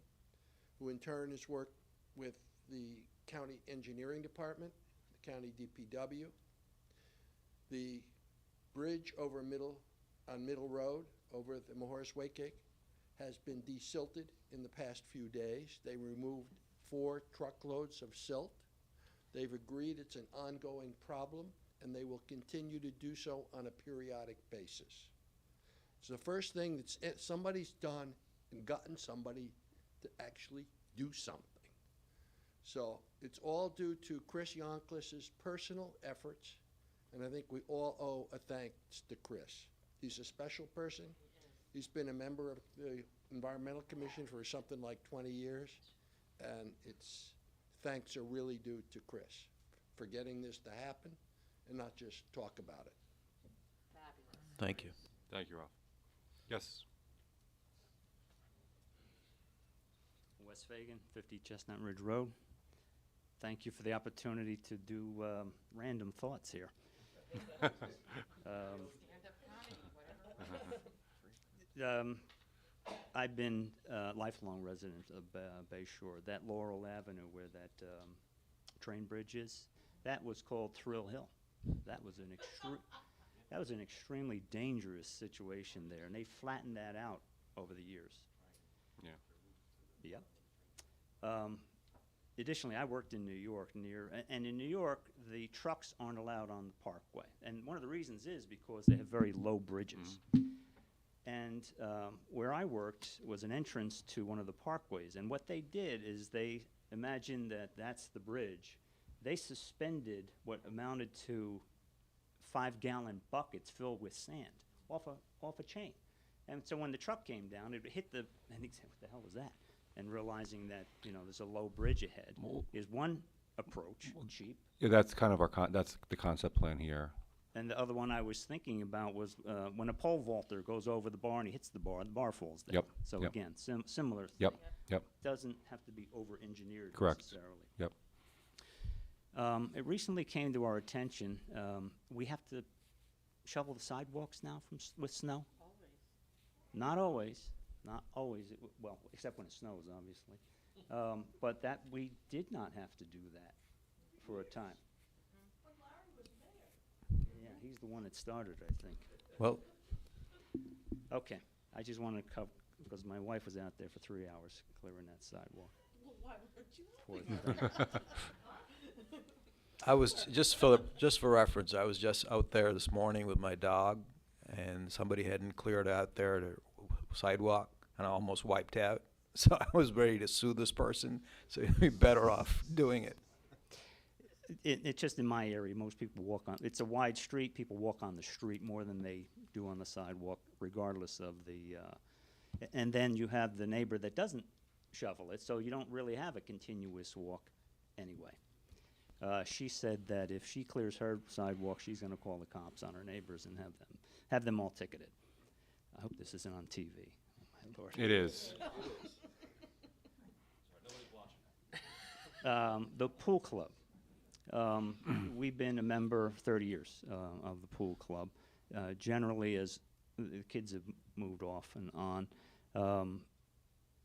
who in turn has worked with the County Engineering Department, the County DPW. The bridge over Middle Road over the Mahoris Waycake has been desilted in the past few days. They removed 4 truckloads of silt. They've agreed it's an ongoing problem, and they will continue to do so on a periodic basis. It's the first thing that somebody's done and gotten somebody to actually do something. So it's all due to Chris Yonklis's personal efforts, and I think we all owe a thanks to Chris. He's a special person. He's been a member of the Environmental Commission for something like 20 years, and thanks are really due to Chris for getting this to happen and not just talk about it. Thank you. Thank you, Ralph. Yes. Wes Fagan, 50 Chestnut Ridge Road. Thank you for the opportunity to do random thoughts here. I've been a lifelong resident of Bay Shore. That Laurel Avenue where that train bridge is, that was called Thrill Hill. That was an extremely dangerous situation there, and they flattened that out over the years. Yeah. Yep. Additionally, I worked in New York and in New York, the trucks aren't allowed on the parkway. And one of the reasons is because they have very low bridges. And where I worked was an entrance to one of the parkways. And what they did is they imagined that that's the bridge. They suspended what amounted to 5-gallon buckets filled with sand off a chain. And so when the truck came down, it hit and he said, what the hell was that? And realizing that, there's a low bridge ahead is one approach, cheap. Yeah, that's kind of that's the concept plan here. And the other one I was thinking about was when a pole vaulter goes over the bar and he hits the bar falls down. Yep. So Yep. again, similar thing. Yep. Doesn't have to be over-engineered Correct. necessarily. Yep. It recently came to our attention, we have to shovel the sidewalks now with snow? Not always. Not always, well, except when it snows, obviously. But that we did not have to do that for a time. Yeah, he's the one that started, I think. Well, Okay, I just wanted to cover, because my wife was out there for 3 hours clearing that sidewalk. Well, why weren't you? Poor thing. I was, just for reference, I was just out there this morning with my dog, and somebody hadn't cleared out there the sidewalk, and I almost wiped out. So I was ready to sue this person, so you'd be better off doing it. It's just in my area, most people walk on, it's a wide street, people walk on the street more than they do on the sidewalk, regardless of the, and then you have the neighbor that doesn't shovel it, so you don't really have a continuous walk anyway. She said that if she clears her sidewalk, she's gonna call the cops on her neighbors and have them all ticketed. I hope this isn't on TV. Oh, my Lord. It is. The pool club. We've been a member 30 years of the pool club. Generally, as the kids have moved off and on,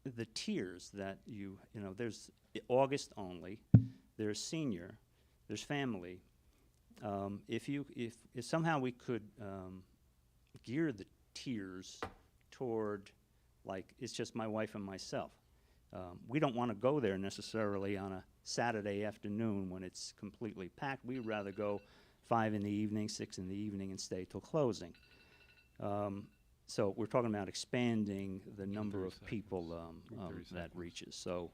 the tiers that there's August only, there's senior, there's family. If somehow we could gear the tiers toward, like, it's just my wife and myself. We don't want to go there necessarily on a Saturday afternoon when it's completely packed. We'd rather go 5 in the evening, 6 in the evening, and stay till closing. So we're talking about expanding the number of people that reaches. So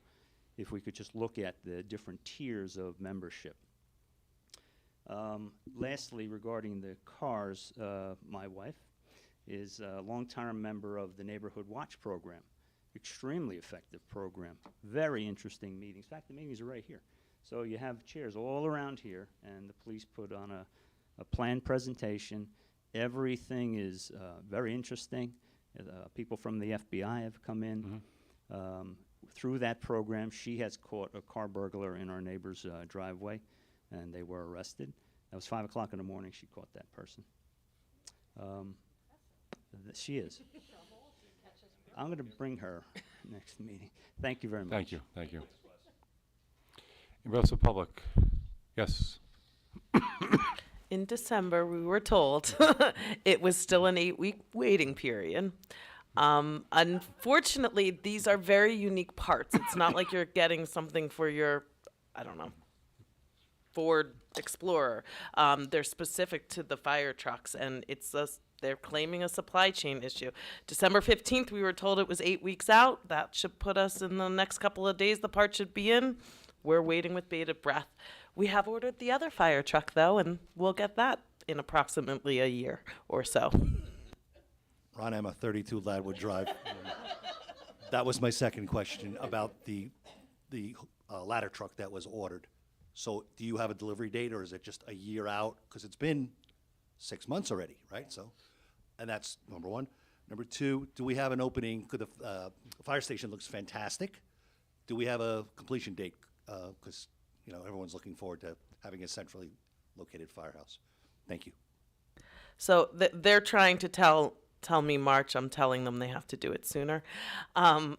if we could just look at the different tiers of membership. Lastly, regarding the cars, my wife is a long-term member of the Neighborhood Watch program. Extremely effective program. Very interesting meetings. In fact, the meetings are right here. So you have chairs all around here, and the police put on a planned presentation. Everything is very interesting. People from the FBI have come in. Through that program, she has caught a car burglar in our neighbor's driveway, and they were arrested. That was 5 o'clock in the morning. She caught that person. She is. I'm going to bring her next meeting. Thank you very much. Thank you. Thank you. Anybody else in public? Yes. In December, we were told it was still an 8-week waiting period. Unfortunately, these are very unique parts. It's not like you're getting something for your, I don't know, Ford Explorer. They're specific to the fire trucks, and they're claiming a supply chain issue. December 15th, we were told it was 8 weeks out. That should put us in the next couple of days. The part should be in. We're waiting with bated breath. We have ordered the other fire truck, though, and we'll get that in approximately a year or so. Ron Emma, 32 Ladwood Drive. That was my second question about the ladder truck that was ordered. So do you have a delivery date, or is it just a year out? Because it's been 6 months already, right? So, and that's number one. Number two, do we have an opening? Could the fire station looks fantastic. Do we have a completion date? Because everyone's looking forward to having a centrally located firehouse. Thank you. So they're trying to tell me March. I'm telling them they have to do it sooner. So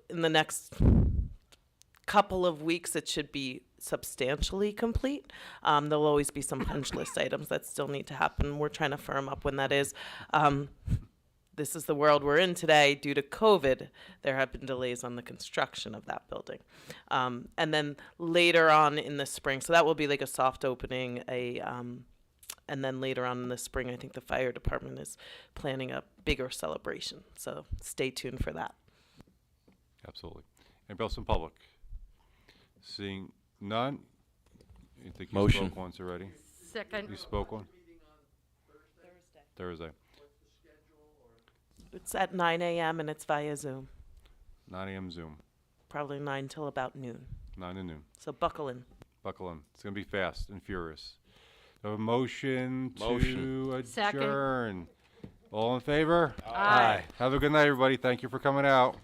in the next couple of weeks, it should be substantially complete. There'll always be some punch list items that still need to happen. We're trying to firm up when that is. This is the world we're in today. Due to COVID, there have been delays on the construction of that building. And then later on in the spring, so that will be like a soft opening, and then later on in the spring, I think the fire department is planning a bigger celebration. So stay tuned for that. Absolutely. Anybody else in public? Seeing none? You think you Motion. spoke once already? Second. You spoke one? Thursday. It's at 9 a.m. and it's via Zoom. 9 a.m. Zoom. Probably 9 till about noon. 9 to noon. So buckle in. Buckle in. It's going to be fast and furious. So a motion to Motion. Second. adjourn. All in favor? Aye. Have a good night, everybody. Thank you for coming out.